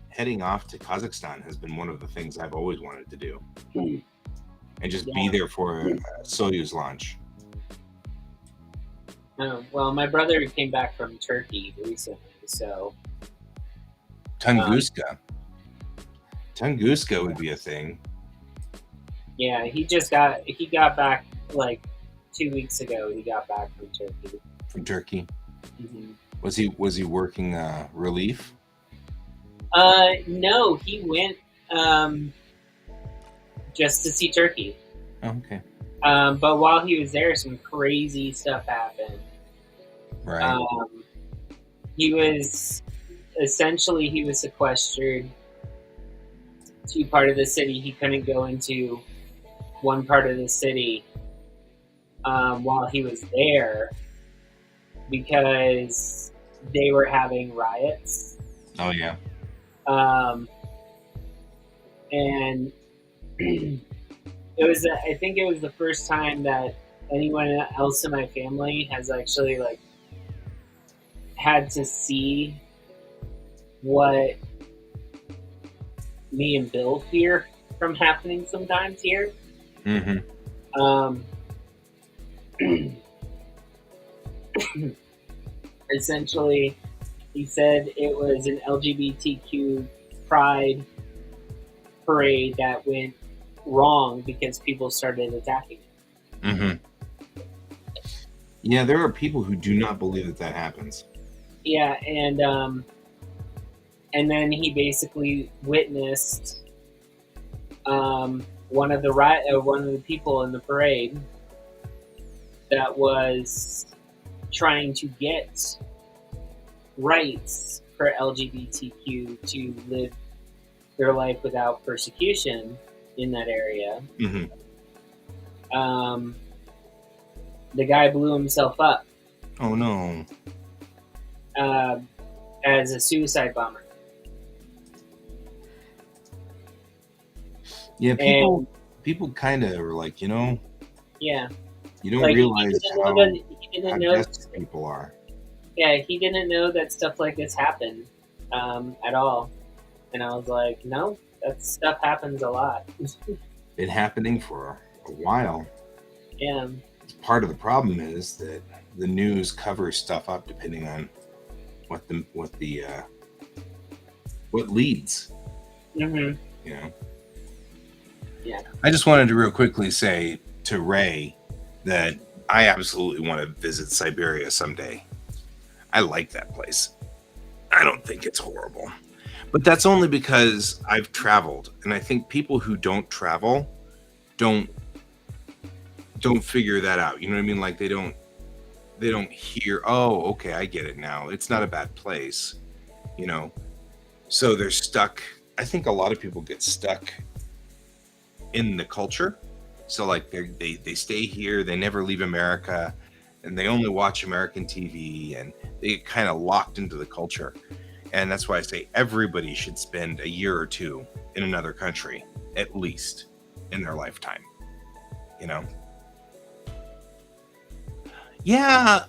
heading off to Kazakhstan has been one of the things I've always wanted to do, and just be there for a Soyuz launch. Oh, well, my brother came back from Turkey recently, so Tunguska. Tunguska would be a thing. yeah, he got back like 2 weeks ago. He got back from Turkey. From Turkey. Mm-hmm. Was he working relief? No, he went just to see Turkey. Oh, okay. But while he was there, some crazy stuff happened. Right. He was sequestered to part of the city. He couldn't go into one part of the city while he was there because they were having riots. Oh yeah. And it was, I think it was the first time that anyone else in my family has actually like had to see what me and Bill fear from happening sometimes here. Mm-hmm. Essentially, he said it was an LGBTQ pride parade that went wrong because people started attacking it. Mm-hmm. Yeah, there are people who do not believe that that happens. Yeah, and then he basically witnessed one of the people in the parade that was trying to get rights for LGBTQ to live their life without persecution in that area. Mm-hmm. The guy blew himself up. Oh no. As a suicide bomber. Yeah, people kind of are like, yeah, you don't like, realize how desperate people are. Yeah, he didn't know that stuff like this happened at all. And I was like, no, that stuff happens a lot. Been happening for a while. Yeah. Part of the problem is that the news covers stuff up depending on what leads. Mm-hmm. Yeah. I just wanted to real quickly say to Ray that I absolutely want to visit Siberia someday. I like that place. I don't think it's horrible. But that's only because I've traveled. And I think people who don't travel don't figure that out. You know what I mean? Like they don't hear, oh, okay, I get it now. It's not a bad place. So they're stuck. I think a lot of people get stuck in the culture. So like they stay here, they never leave America, and they only watch American TV, and they get kind of locked into the culture. And that's why I say everybody should spend a year or two in another country, at least in their lifetime. Yeah,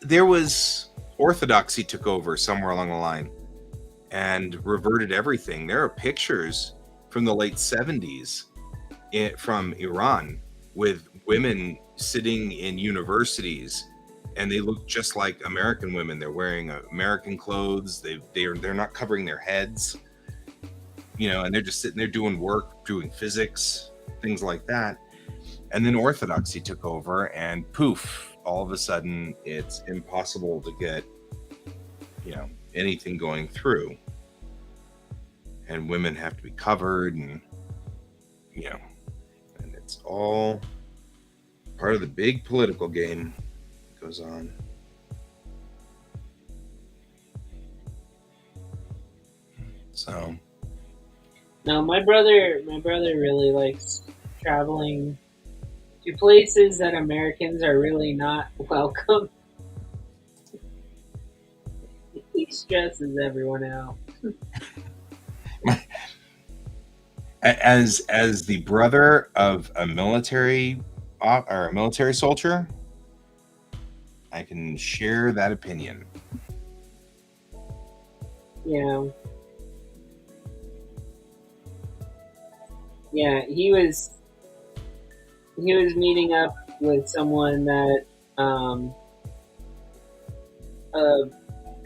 there was orthodoxy took over somewhere along the line and reverted everything. There are pictures from the late 70s from Iran with women sitting in universities, and they look just like American women. They're wearing American clothes. They're not covering their heads, and they're just sitting there doing work, doing physics, things like that. And then orthodoxy took over, and poof, all of a sudden it's impossible to get, anything going through. And women have to be covered, and, and it's all part of the big political game that goes on. So. No, my brother really likes traveling to places that Americans are really not welcome. He stresses everyone out. As the brother of a military soldier, I can share that opinion. Yeah. Yeah, he was meeting up with someone that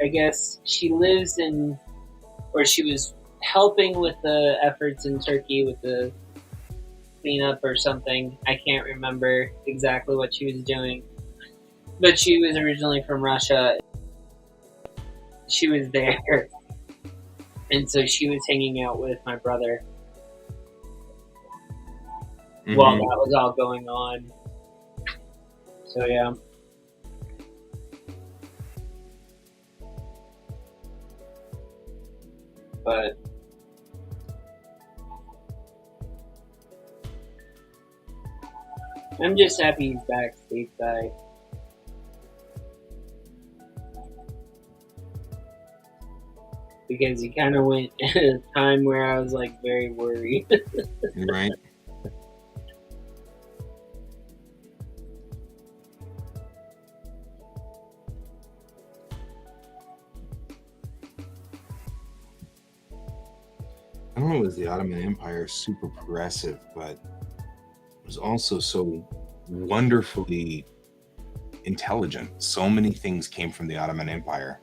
I guess she lives in, or she was helping with the efforts in Turkey with the cleanup or something. I can't remember exactly what she was doing, but she was originally from Russia. She was there, and so she was hanging out with my brother while Mhm. that was all going on. So yeah. But I'm just happy he's back stateside. Because he kind of went at a time where I was like very worried. Right. I don't know, was the Ottoman Empire super progressive, but it was also so wonderfully intelligent. So many things came from the Ottoman Empire.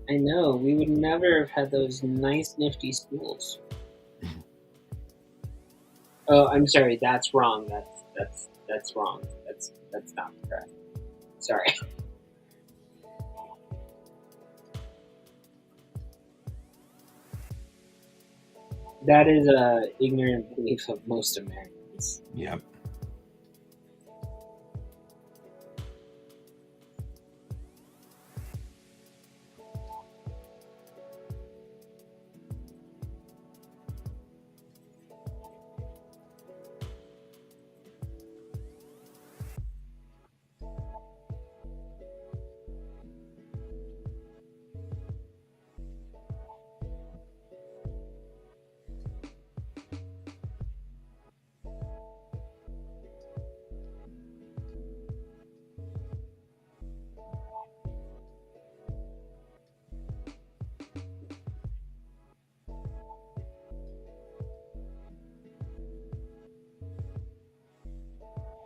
I know, we would never have had those nice, nifty schools. Oh, I'm sorry, that's wrong. That's wrong. That's not correct. Sorry. That is a ignorant belief of most Americans. Yep.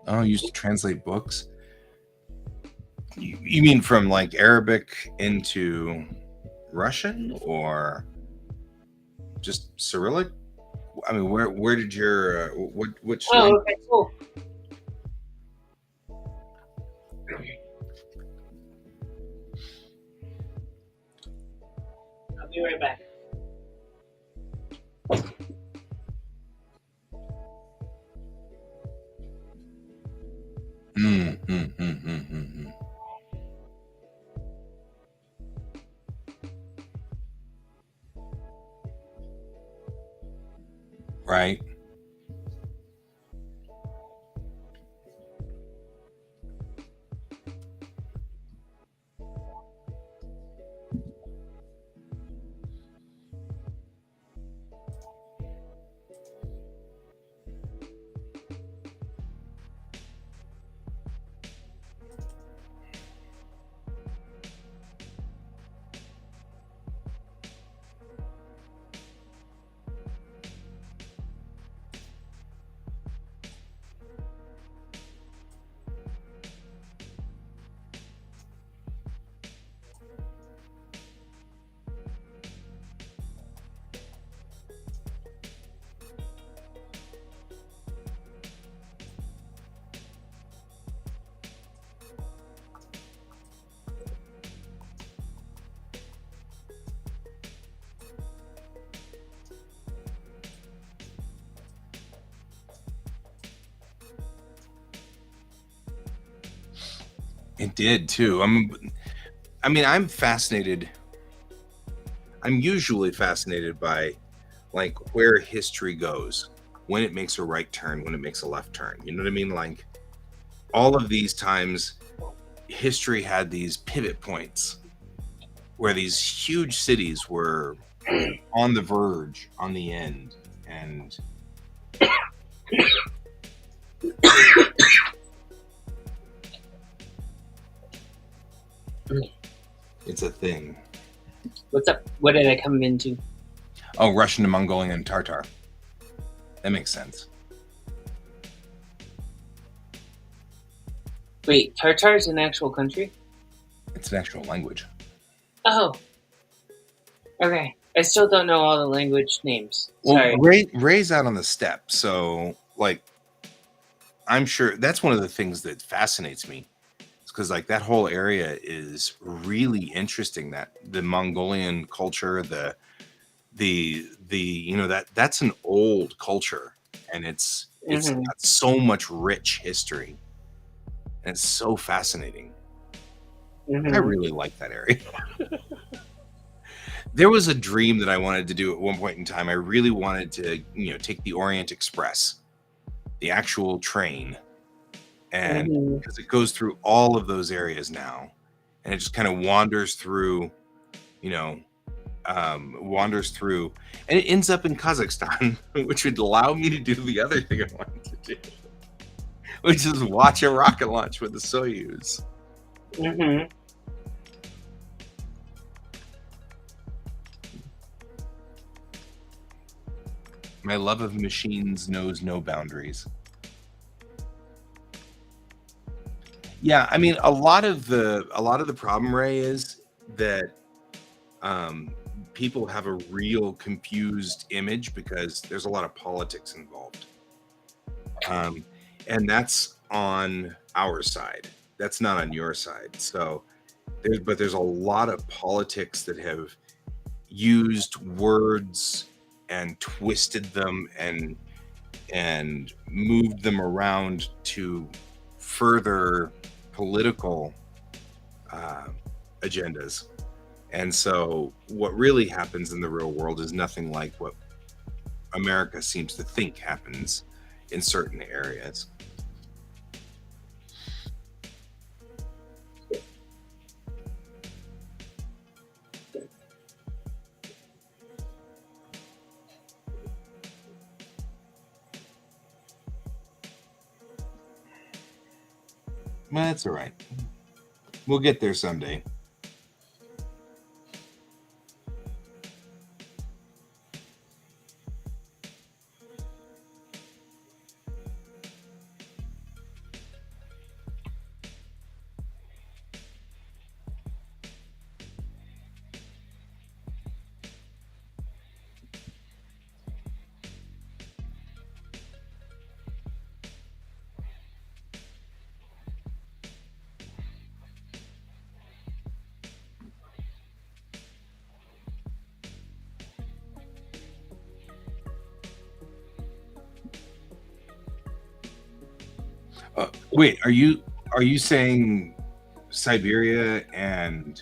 Oh, you used to translate books? You mean from like Arabic into Russian or just Cyrillic? I mean, where did your which Oh, language? okay, cool. I'll be right back. Mm. Right. It did too. I mean, I'm fascinated. I'm usually fascinated by like where history goes, when it makes a right turn, when it makes a left turn. You know what I mean? Like all of these times, history had these pivot points where these huge cities were on the verge, on the end, and it's a thing. What's up? What did I come into? Oh, Russian and Mongolian and Tartar. That makes sense. Wait, Tartar's an actual country? It's an actual language. Oh. Okay. I still don't know all the language names. Well, Sorry. Ray's out on the steppe, so like I'm sure that's one of the things that fascinates me. It's because like that whole area is really interesting. That the Mongolian culture, that's an old culture, and it's Mhm. got so much rich history, and it's so fascinating. I Mhm. really like that area. There was a dream that I wanted to do at one point in time. I really wanted to, take the Orient Express, the actual train, and Mhm. because it goes through all of those areas now, and it just kind of you know, wanders through, and it ends up in Kazakhstan, which would allow me to do the other thing I wanted to do, which is watch a rocket launch with the Soyuz. Mhm. My love of machines knows no boundaries. Yeah, I mean, a lot of the problem, Ray, is that um, people have a real confused image because there's a lot of politics involved, um, and that's on our side. That's not on your side. So there's a lot of politics that have used words and twisted them and moved them around to further political uh, agendas. And so, what really happens in the real world is nothing like what America seems to think happens in certain areas. Well, that's all right. We'll get there someday. Wait, are you saying Siberia and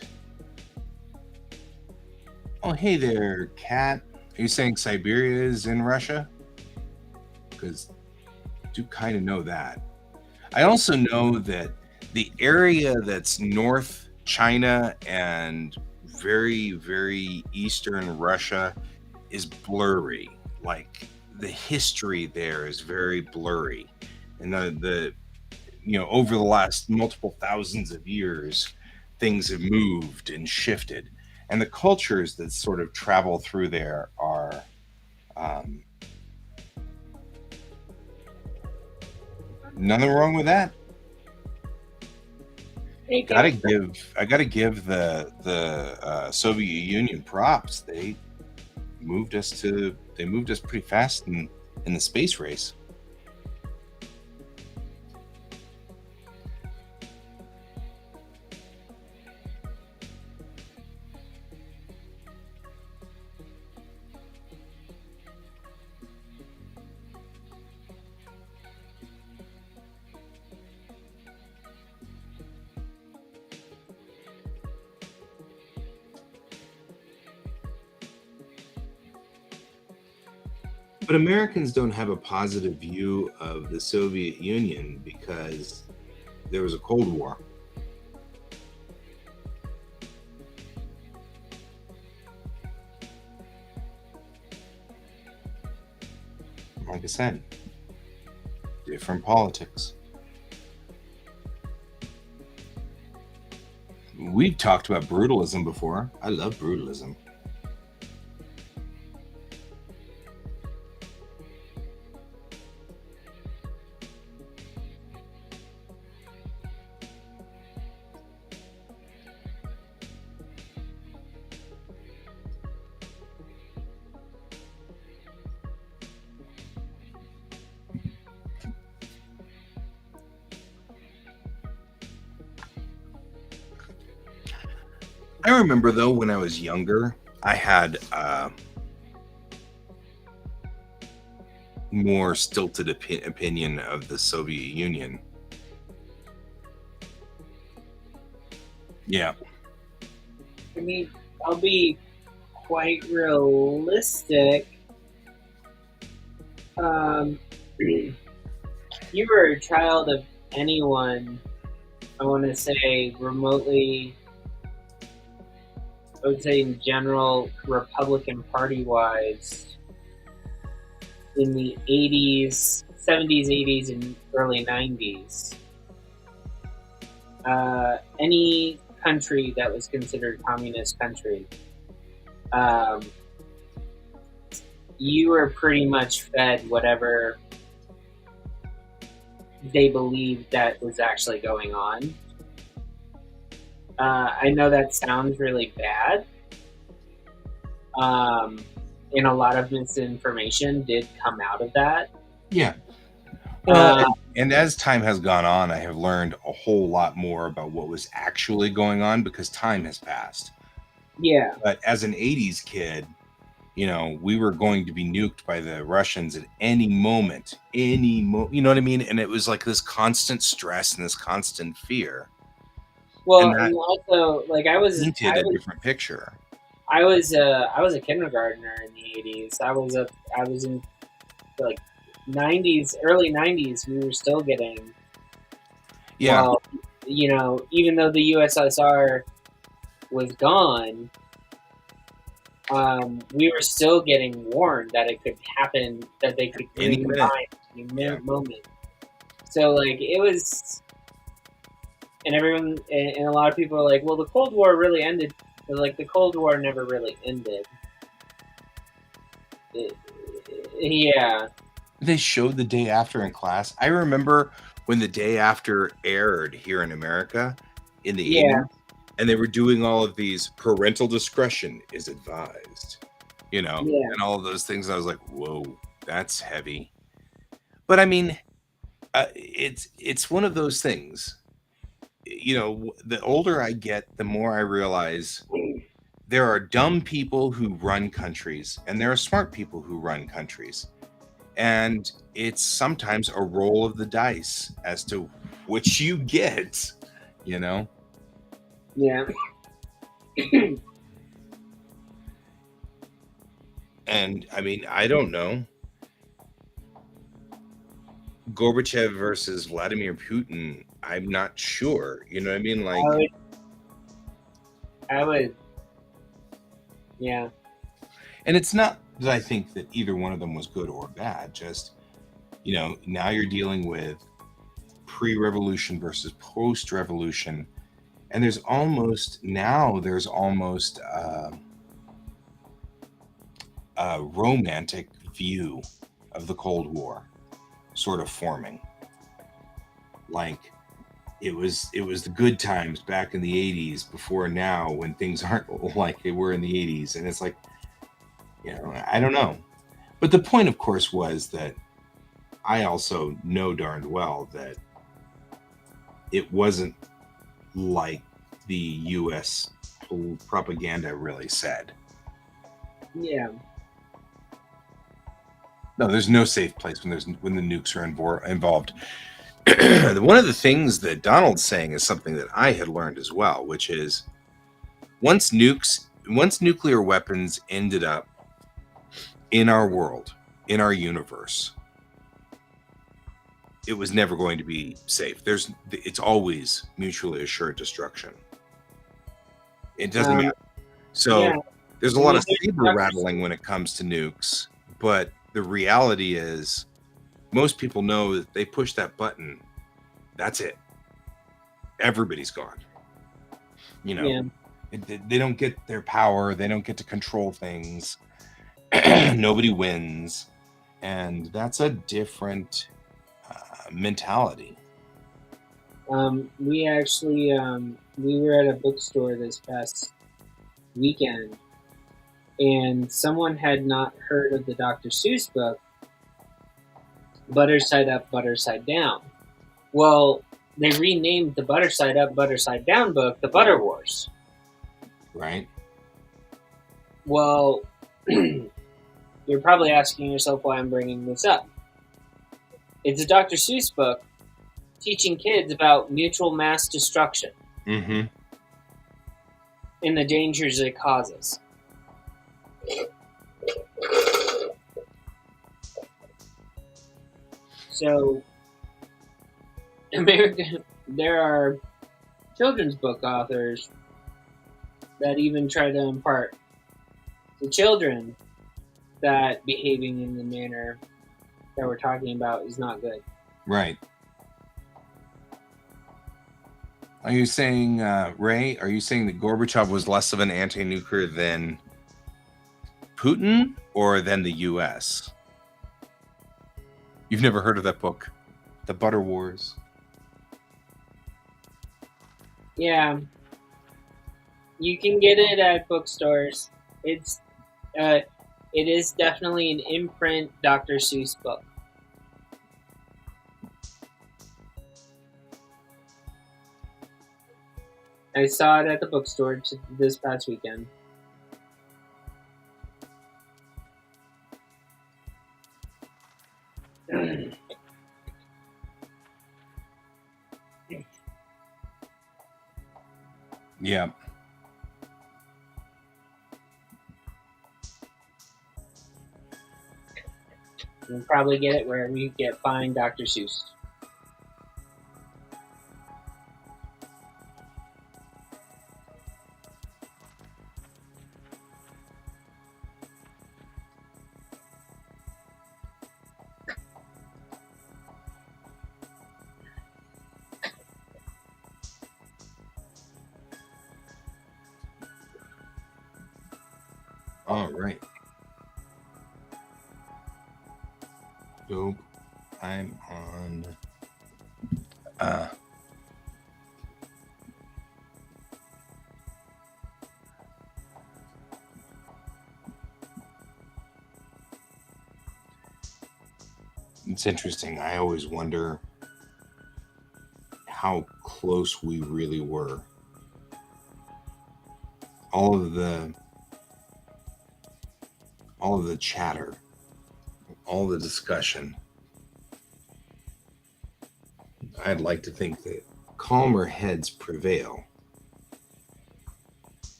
oh, hey there, cat? Are you saying Siberia is in Russia? Because I do kind of know that. I also know that the area that's North China and very, very Eastern Russia is blurry. Like the history there is very blurry. And over the last multiple thousands of years, things have moved and shifted. And the cultures that sort of travel through there are um, nothing wrong with that. Hey, Gotta thanks. give I gotta give the Soviet Union props. They moved us pretty fast in the space race. But Americans don't have a positive view of the Soviet Union because there was a Cold War. Like I said, different politics. We've talked about brutalism before. I love brutalism. I remember though when I was younger, I had more stilted opinion of the Soviet Union. Yeah. I mean, I'll be quite realistic. Um, you were a child of anyone, I want to say remotely, I would say in general, Republican Party wise, in the 80s, 70s, 80s, and early 90s. Any country that was considered communist country, um, you were pretty much fed whatever they believed that was actually going on. I know that sounds really bad, and a lot of misinformation did come out of that. Yeah. Uh, And as time has gone on, I have learned a whole lot more about what was actually going on because time has passed. yeah, But as an 80s kid, we were going to be nuked by the Russians at any moment, you know what I mean? And it was like this constant stress and this constant fear. well, And that and also like I was, painted a different picture. I was a kindergartner in the 80s. I was in like 90s, early 90s. We were still getting, Yeah. well, even though the USSR was gone, we were still getting warned that it could happen, that they could Any minute. recombine any moment. So like it was, and everyone and a lot of people are like, well, the Cold War really ended. But, like the Cold War never really ended. Yeah. They showed the day after in class. I remember when the day after aired here in America in the 80s, and they were doing all of these parental discretion is advised, and all of those things. I was like, whoa, that's heavy. But I mean, it's one of those things. The older I get, the more I realize there are dumb people who run countries, and there are smart people who run countries. And it's sometimes a roll of the dice as to which you get, Yeah. And I mean, I don't know. Gorbachev versus Vladimir Putin, I'm not sure. You know what I mean? Like, I would, yeah. And it's not that I think that either one of them was good or bad. Just, now you're dealing with pre-revolution versus post-revolution. And there's almost a romantic view of the Cold War sort of forming. Like it was the good times back in the 80s before now, when things aren't like they were in the 80s. And it's like, I don't know. But the point, of course, was that I also know darned well that it wasn't like the U.S. propaganda really said. Yeah. No, there's no safe place when the nukes are involved. One of the things that Donald's saying is something that I had learned as well, which is once nuclear weapons ended up in our world, in our universe, it was never going to be safe. It's always mutually assured destruction. It doesn't matter. So there's a lot of saber rattling when it comes to nukes, but the reality is most people know that they push that button, that's it. Everybody's gone. They don't get their power. They don't get to control things. Nobody wins. And that's a different mentality. We actually, we were at a bookstore this past weekend, and someone had not heard of the Dr. Seuss book, Butter Side Up, Butter Side Down. Well, they renamed the Butter Side Up, Butter Side Down book the Butter Wars. Right. Well, you're probably asking yourself why I'm bringing this up. It's a Dr. Seuss book teaching kids about mutual mass destruction Mm-hmm. and the dangers it causes. So, there are children's book authors that even try to impart to children that behaving in the manner that we're talking about is not good. Right. Are you saying, Ray, are you saying that Gorbachev was less of an anti-nuclear than Putin or than the U.S.? You've never heard of that book, The Butter Wars? Yeah, you can get it at bookstores. It is definitely an imprint Dr. Seuss book. I saw it at the bookstore this past weekend. Yeah. You'll probably get it wherever you get fine Dr. Seuss. All right. So I'm on. It's interesting. I always wonder how close we really were. All of the chatter, all the discussion. I'd like to think that calmer heads prevail.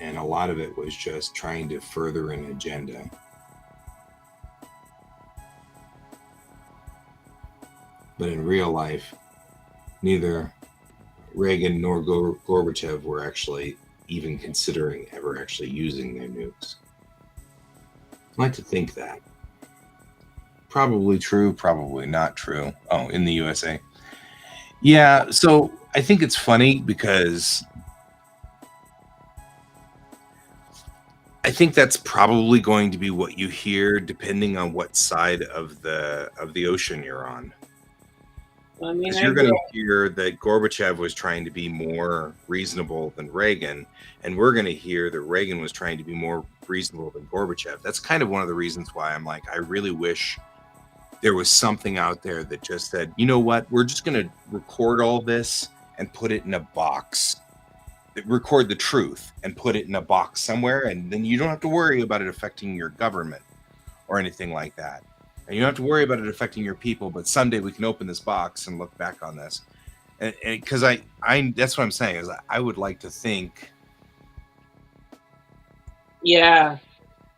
And a lot of it was just trying to further an agenda. But in real life, neither Reagan nor Gorbachev were actually even considering ever actually using their nukes. I'd like to think that. Probably true, probably not true. Oh, in the USA. Yeah, so I think it's funny because I think that's probably going to be what you hear depending on what side of the ocean you're on. Well, I mean, Because you're going to hear that Gorbachev was trying to be more reasonable than Reagan, and we're going to hear that Reagan was trying to be more reasonable than Gorbachev. That's kind of one of the reasons why I'm like, I really wish there was something out there that just said, you know what, we're just going to record all this and put it in a box. Record the truth and put it in a box somewhere, and then you don't have to worry about it affecting your government or anything like that. And you don't have to worry about it affecting your people, but someday we can open this box and look back on this. And because I that's what I'm saying is I would like to think. Yeah.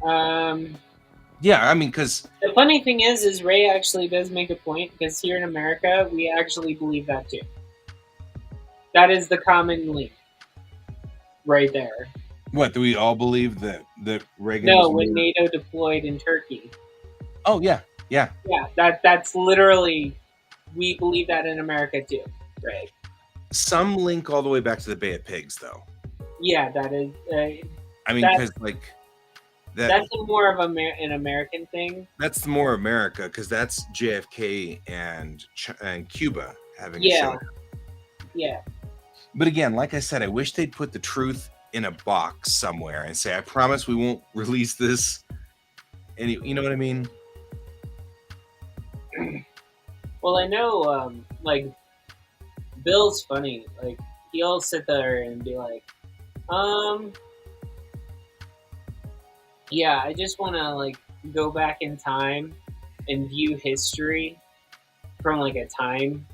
Yeah, I mean, because the funny thing is Ray actually does make a point, because here in America, we actually believe that too. That is the common link right there. What, do we all believe that Reagan? No, when NATO deployed in Turkey. Oh yeah. Yeah, that's literally, we believe that in America too, right? Some link all the way back to the Bay of Pigs, though. Yeah, that is. I mean, because like that's more of an American thing. That's more America, because that's JFK and Cuba having a show. Yeah. But again, like I said, I wish they'd put the truth in a box somewhere and say, I promise we won't release this. And you know what I mean? Well, I know, like, Bill's funny. Like, he'll sit there and be like, Um, yeah, I just want to like go back in time and view history from like a time,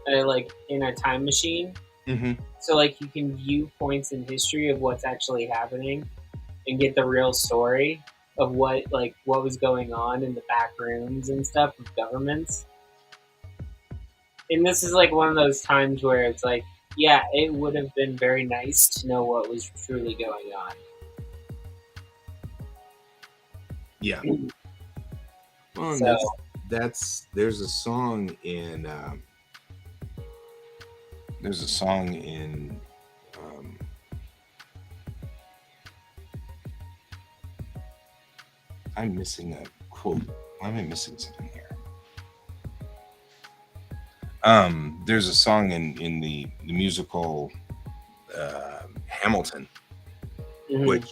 like in a time machine. Hmm. So like you can view points in history of what's actually happening and get the real story of what was going on in the back rooms and stuff of governments. And this is like one of those times where it's like, yeah, it would have been very nice to know what was truly going on. Yeah. Well, and So that's there's a song in there's a song in um, I'm missing a quote. Why am I missing something here? There's a song in the musical Hamilton, mhm, which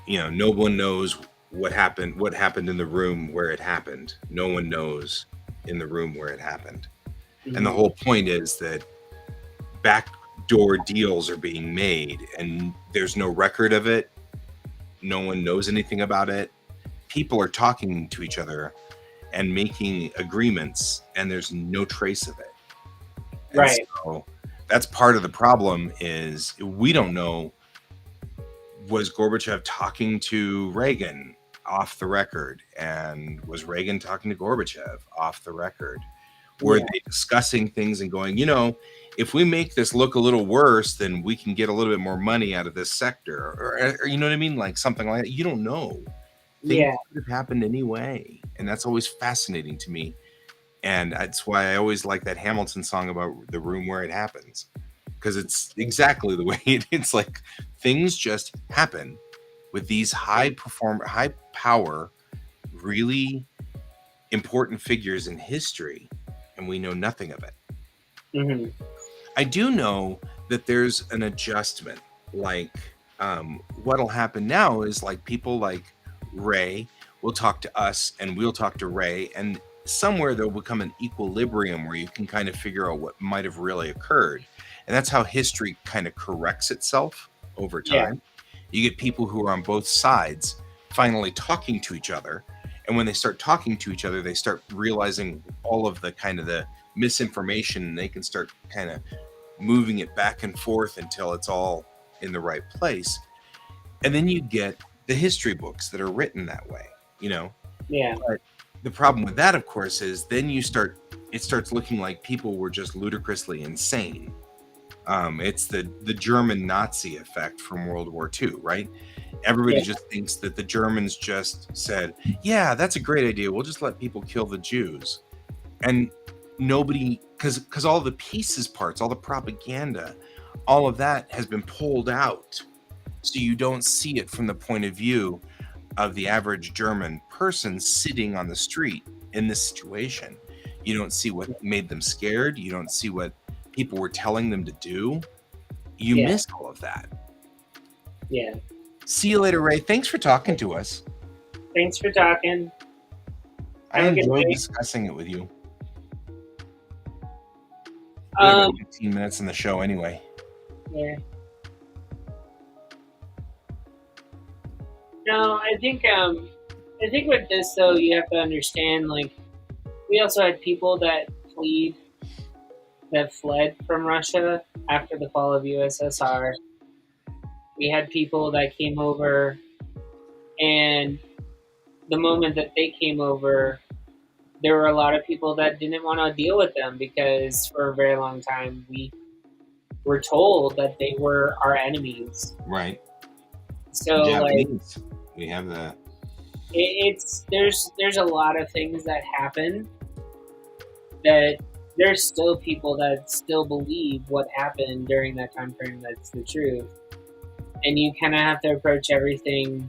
no one knows what happened in the room where it happened. No one knows in the room where it happened. And the mhm. whole point is that backdoor deals are being made and there's no record of it. No one knows anything about it. People are talking to each other and making agreements and there's no trace of it. And Right. so that's part of the problem is we don't know, was Gorbachev talking to Reagan off the record? And was Reagan talking to Gorbachev off the record? Were Yeah. they discussing things and going, if we make this look a little worse, then we can get a little bit more money out of this sector? Or you know what I mean? Like something like that. You don't know. Things Yeah. could have happened anyway. And that's always fascinating to me. And that's why I always like that Hamilton song about the room where it happens. Because it's exactly the way it's like things just happen with these high power, really important figures in history, and we know nothing of it. Hmm. I do know that there's an adjustment. Like, what'll happen now is like people like Ray will talk to us and we'll talk to Ray, and somewhere there'll become an equilibrium where you can kind of figure out what might have really occurred. And that's how history kind of corrects itself over Yeah. time. You get people who are on both sides finally talking to each other. And when they start talking to each other, they start realizing all of the kind of the misinformation, and they can start kind of moving it back and forth until it's all in the right place. And then you get the history books that are written that way, you know. Yeah. But the problem with that, of course, is then it starts looking like people were just ludicrously insane. It's the German Nazi effect from World War II, right? Everybody Yeah. just thinks that the Germans just said, "Yeah, that's a great idea. We'll just let people kill the Jews," and nobody, because all the pieces parts, all the propaganda, all of that has been pulled out, so you don't see it from the point of view of the average German person sitting on the street in this situation. You don't see what made them scared. You don't see what people were telling them to do. You Yeah. miss all of that. Yeah. See you later, Ray. Thanks for talking to us. Thanks for talking. I Have a good enjoyed day. discussing it with you. We got about 15 minutes in the show anyway. Yeah. No, I think with this though, you have to understand like we also had people that fled from Russia after the fall of USSR. We had people that came over, and the moment that they came over, there were a lot of people that didn't want to deal with them because for a very long time we were told that they were our enemies. Right. So like Japanese. We have the it's there's a lot of things that happen that there's still people that still believe what happened during that time frame that's the truth, and you kind of have to approach everything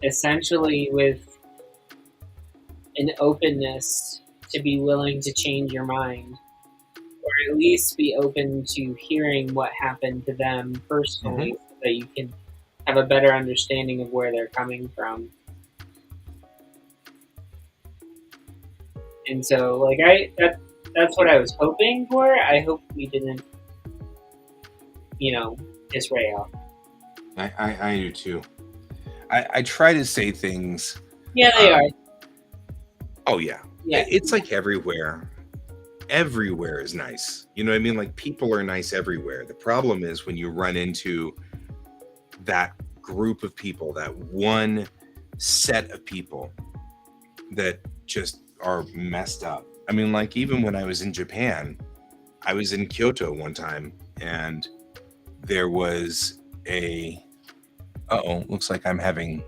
essentially with an openness to be willing to change your mind, or at least be open to hearing what happened to them personally, so that you can have a better understanding of where they're coming from. And so, like that's what I was hoping for. I hope we didn't, you know, Israel. I do too. I try to say things. Yeah, they are. Oh yeah, Yeah. it's like everywhere. Everywhere is nice. You know what I mean? Like people are nice everywhere. The problem is when you run into that group of people, that one set of people that just are messed up. I mean, like even when I was in Japan, I was in Kyoto one time and there was a looks like I'm having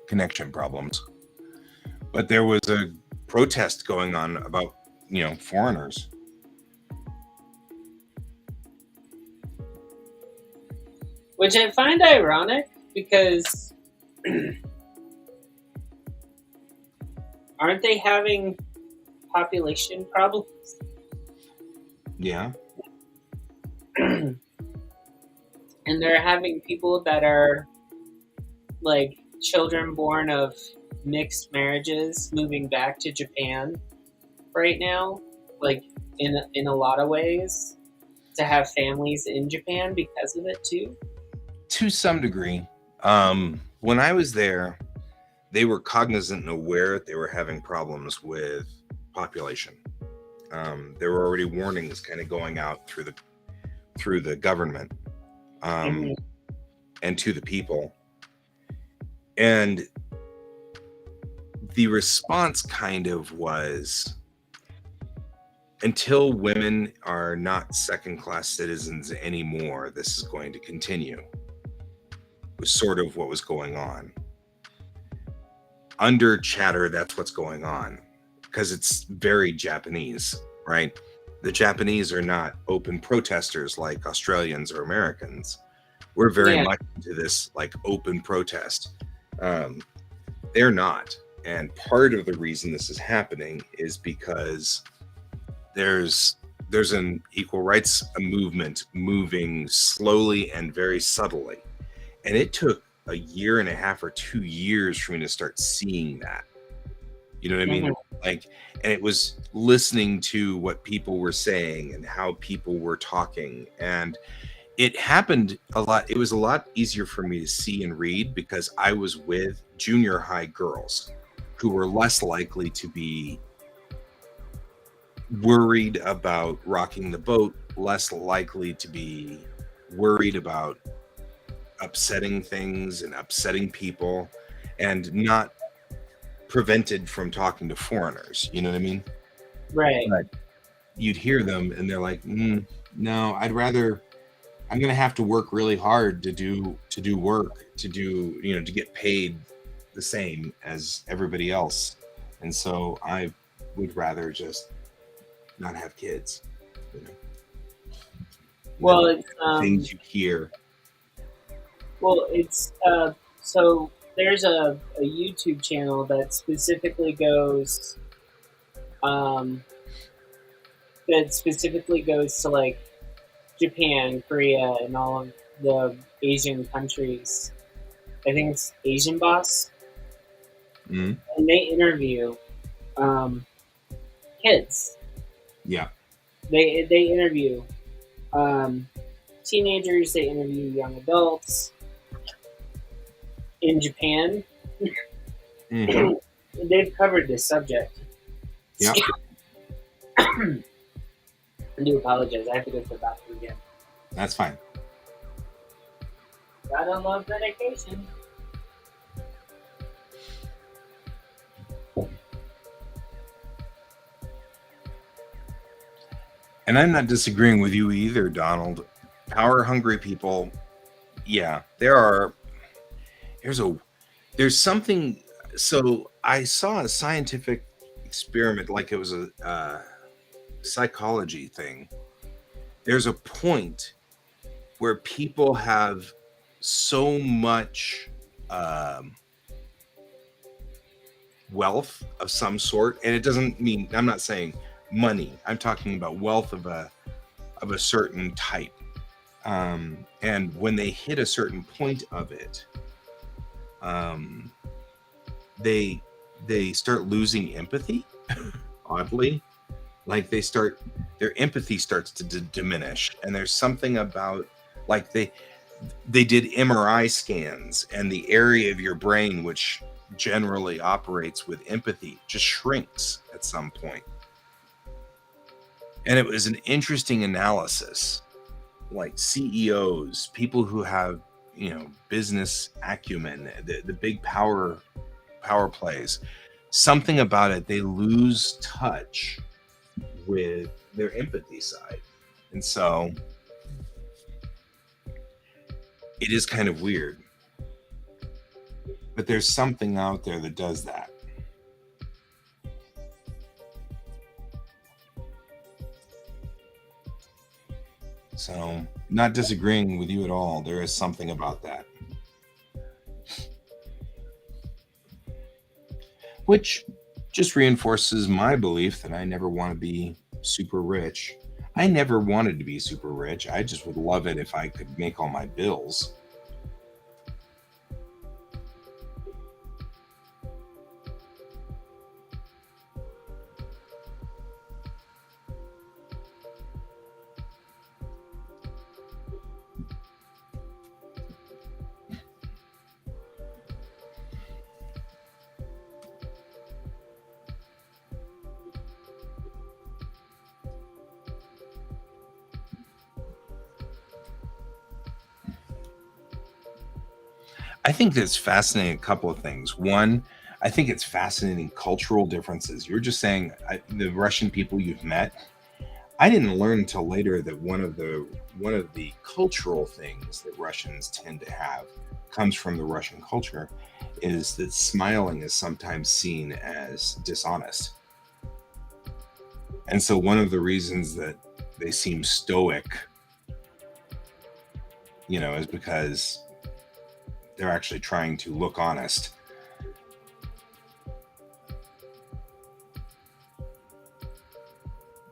connection problems. But there was a protest going on about, foreigners. Which I find ironic because aren't they having population problems? Yeah. And they're having people that are like children born of mixed marriages moving back to Japan right now, like in a lot of ways, to have families in Japan because of it too. To some degree. When I was there, they were cognizant and aware they were having problems with population. There were already warnings kind of going out through the government Mhm. and to the people. And the response kind of was, until women are not second-class citizens anymore, this is going to continue. Was sort of what was going on. Under chatter, that's what's going on. Because it's very Japanese, right? The Japanese are not open protesters like Australians or Americans. We're very Yeah. much into this like open protest. They're not. And part of the reason this is happening is because there's an equal rights movement moving slowly and very subtly. And it took a year and a half or 2 years for me to start seeing that. You know what I mean? Mhm. Like, and it was listening to what people were saying and how people were talking. And it happened a lot. It was a lot easier for me to see and read because I was with junior high girls who were less likely to be worried about rocking the boat, less likely to be worried about upsetting things and upsetting people, and not prevented from talking to foreigners. You know what I mean? Right. But you'd hear them and they're like, no, I'm going to have to work really hard to do work, to do, to get paid the same as everybody else. And so I would rather just not have kids. You know? Well, it's Things you hear. so there's a YouTube channel that specifically goes to like Japan, Korea, and all of the Asian countries. I think it's Asian Boss, Mm. and they interview kids. Yeah. They interview teenagers. They interview young adults in Japan. Mm-hmm. They've covered this subject. Yeah. I do apologize. I have to go to the bathroom again. That's fine. Gotta love dedication. And I'm not disagreeing with you either, Donald. Power hungry people, yeah, there's something. So I saw a scientific experiment, like it was a psychology thing. There's a point where people have so much wealth of some sort, and it doesn't mean, I'm not saying money, I'm talking about wealth of a certain type, and when they hit a certain point of it, they start losing empathy. Oddly, like their empathy starts to diminish, and there's something about, like, They did MRI scans, and the area of your brain which generally operates with empathy just shrinks at some point. And it was an interesting analysis. Like CEOs, people who have, business acumen, the big power plays, something about it, they lose touch with their empathy side. And so it is kind of weird. But there's something out there that does that. So, not disagreeing with you at all. There is something about that. Which just reinforces my belief that I never want to be super rich. I never wanted to be super rich. I just would love it if I could make all my bills. I think that's fascinating. A couple of things. One, I think it's fascinating cultural differences. You're just saying the Russian people you've met. I didn't learn until later that one of the cultural things that Russians tend to have comes from the Russian culture is that smiling is sometimes seen as dishonest. And so one of the reasons that they seem stoic, is because they're actually trying to look honest.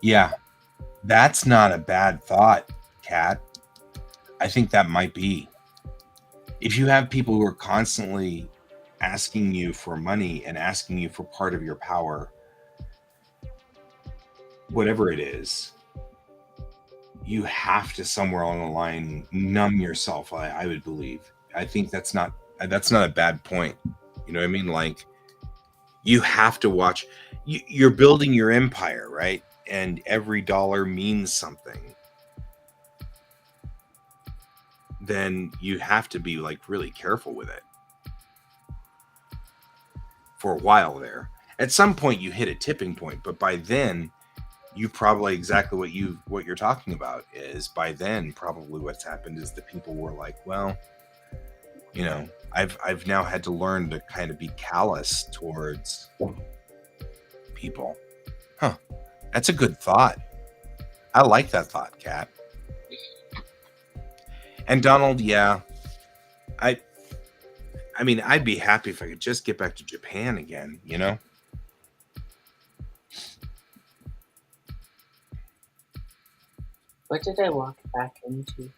Yeah, that's not a bad thought, Kat. I think that might be. If you have people who are constantly asking you for money and asking you for part of your power, whatever it is, you have to somewhere along the line numb yourself. I would believe. I think that's not a bad point. You know what I mean? Like you have to watch. You're building your empire, right? And every dollar means something. Then you have to be like really careful with it for a while there. At some point you hit a tipping point, but by then you probably exactly what you're talking about is by then probably what's happened is the people were like, well, I've now had to learn to kind of be callous towards people. Huh. That's a good thought. I like that thought, Kat. And Donald, yeah. I I mean, I'd be happy if I could just get back to Japan again. What did I walk back into?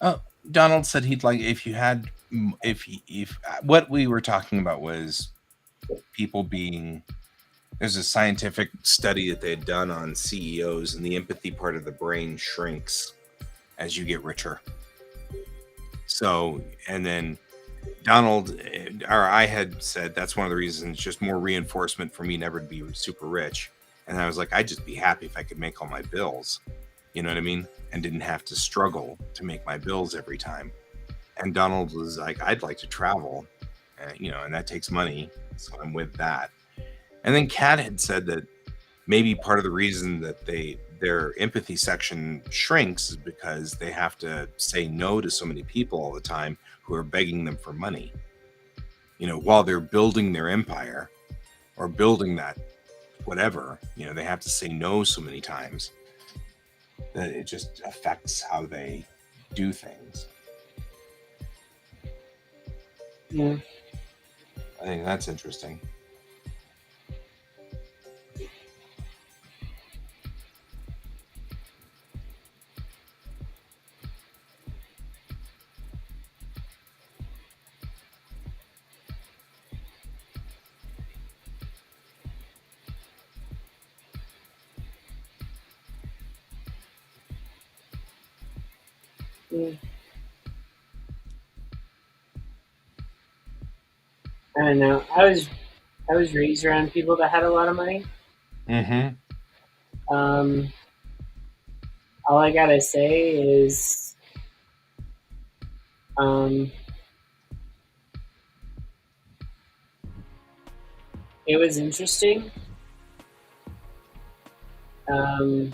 Oh, Donald said he'd like if you had if what we were talking about was people being there's a scientific study that they had done on CEOs and the empathy part of the brain shrinks as you get richer. So, and then Donald or I had said that's one of the reasons, just more reinforcement for me never to be super rich. And I was like, I'd just be happy if I could make all my bills. You know what I mean? And didn't have to struggle to make my bills every time. And Donald was like, I'd like to travel, and that takes money. So I'm with that. And then Kat had said that maybe part of the reason that their empathy section shrinks is because they have to say no to so many people all the time who are begging them for money. While they're building their empire or building that whatever, they have to say no so many times that it just affects how they do things. Yeah. I think that's interesting. Yeah. don't know. I was raised around people that had a lot of money. Mm-hmm. Um, all I gotta say is, um, it was interesting. Um,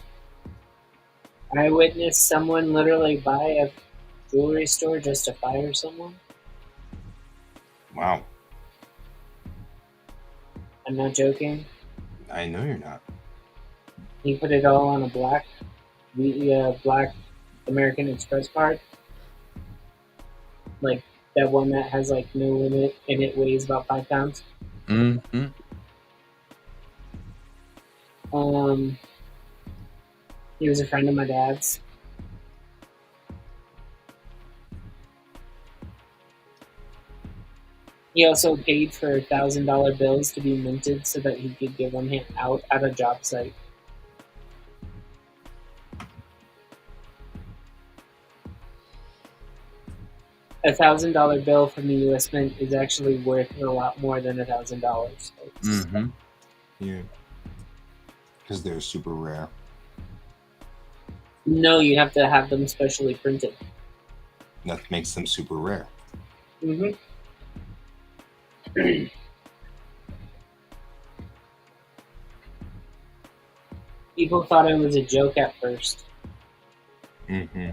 I witnessed someone literally buy a jewelry store just to fire someone. Wow. I'm not joking. I know you're not. He put it all on a black American Express card, like that one that has like no limit and it weighs about 5 pounds. Mm-hmm. Um, he was a friend of my dad's. He also paid for $1,000 bills to be minted so that he could give them out at a job site. $1,000 bill from the U.S. Mint is actually worth a lot more than $1,000. Mm-hmm. Yeah. Because they're super rare. No, you have to have them specially printed. That makes them super rare. hmm People thought it was a joke at first. Mm-hmm.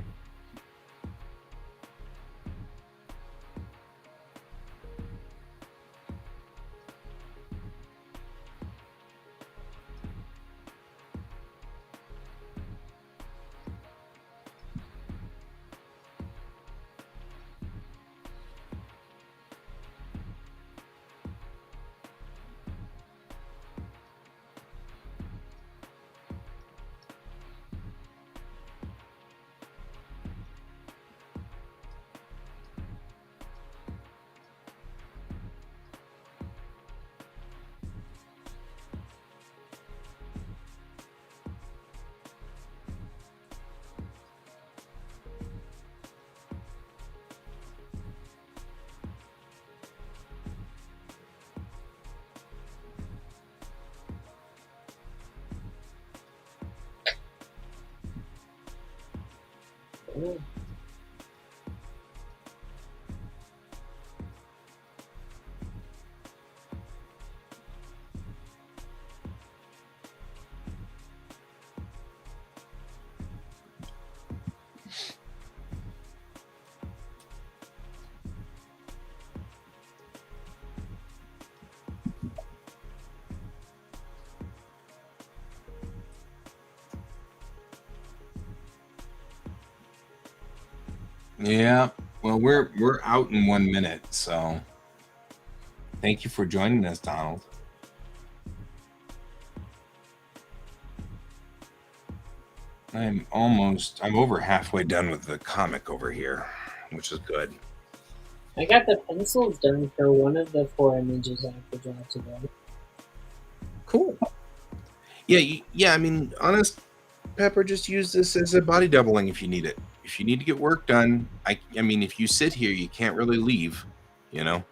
Yeah. Well, we're out in 1 minute, so thank you for joining us, Donald. I'm over halfway done with the comic over here, which is good. I got the pencils done for one of the 4 images I have to draw today. Cool. Yeah, yeah. I mean, honest Pepper, just use this as a body doubling if you need it. If you need to get work done, I mean, if you sit here, you can't really leave. You know.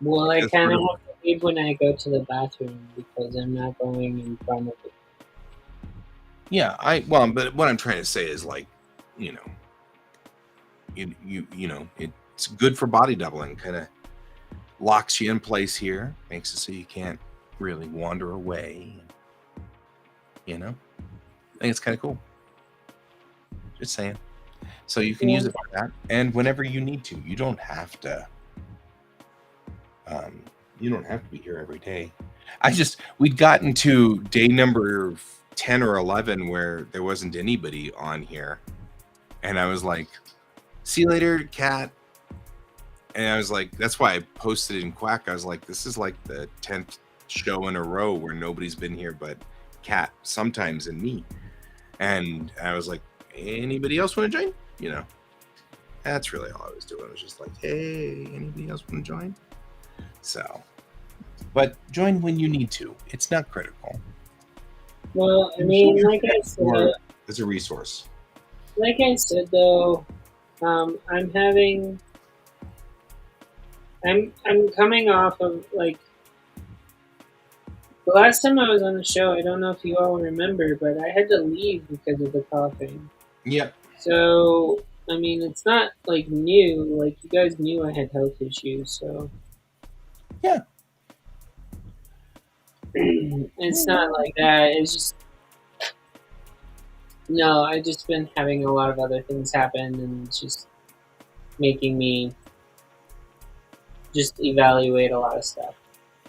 Well, I That's kind sort of of have to leave when I go to the bathroom because I'm not going in front of it. yeah. But what I'm trying to say is like, you know, you know, it's good for body doubling. Kind of locks you in place here, makes it so you can't really wander away. You know, I think it's kind of cool. Just saying. So you can use it for that, and whenever you need to. You don't have to. You don't have to be here every day. We'd gotten to day number 10 or 11 where there wasn't anybody on here, and I was like, "See you later, cat." And I was like, that's why I posted in Quack. I was like, this is like the 10th show in a row where nobody's been here but Cat, sometimes, and me. And I was like, anybody else want to join? You know, that's really all I was doing. I was just like, hey, anybody else want to join? So, but join when you need to. It's not critical. Well, I mean, like I said, as a resource. Like I said, though, I'm having I'm coming off of like the last time I was on the show. I don't know if you all remember, but I had to leave because of the coughing. Yep. So I mean, it's not like new. Like you guys knew I had health issues, so Yeah. it's not like that. It's just no. I just been having a lot of other things happen, and it's just making me just evaluate a lot of stuff.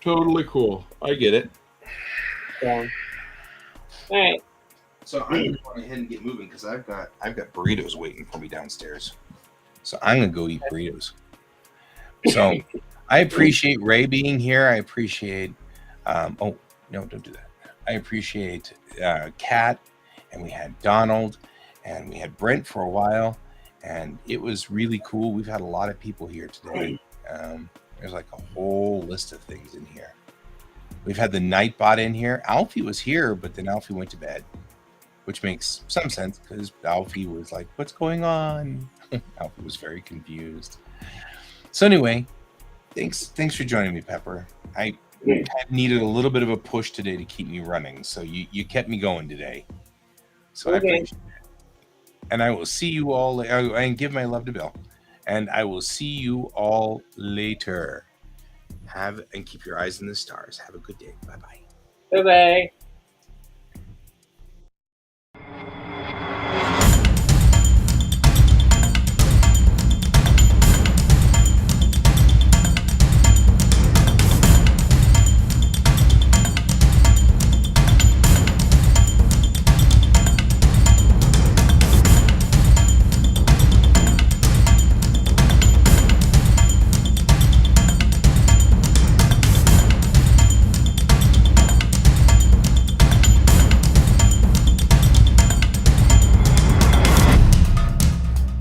Totally cool. I get it. So all right. So I'm gonna go ahead and get moving because I've got burritos waiting for me downstairs. So I'm gonna go eat burritos. So I appreciate Ray being here. I appreciate oh no, don't do that. I appreciate Kat, and we had Donald, and we had Brent for a while, and it was really cool. We've had a lot of people here today. There's like a whole list of things in here. We've had the Nightbot in here. Alfie was here, but then Alfie went to bed, which makes some sense because Alfie was like, "What's going on?" Alfie was very confused. So anyway, thanks for joining me, Pepper. I needed a little bit of a push today to keep me running, so you kept me going today. So I Okay. appreciate it. And I will see you all. And give my love to Bill. And I will see you all later. Have and keep your eyes on the stars. Have a good day. Bye bye. Bye bye.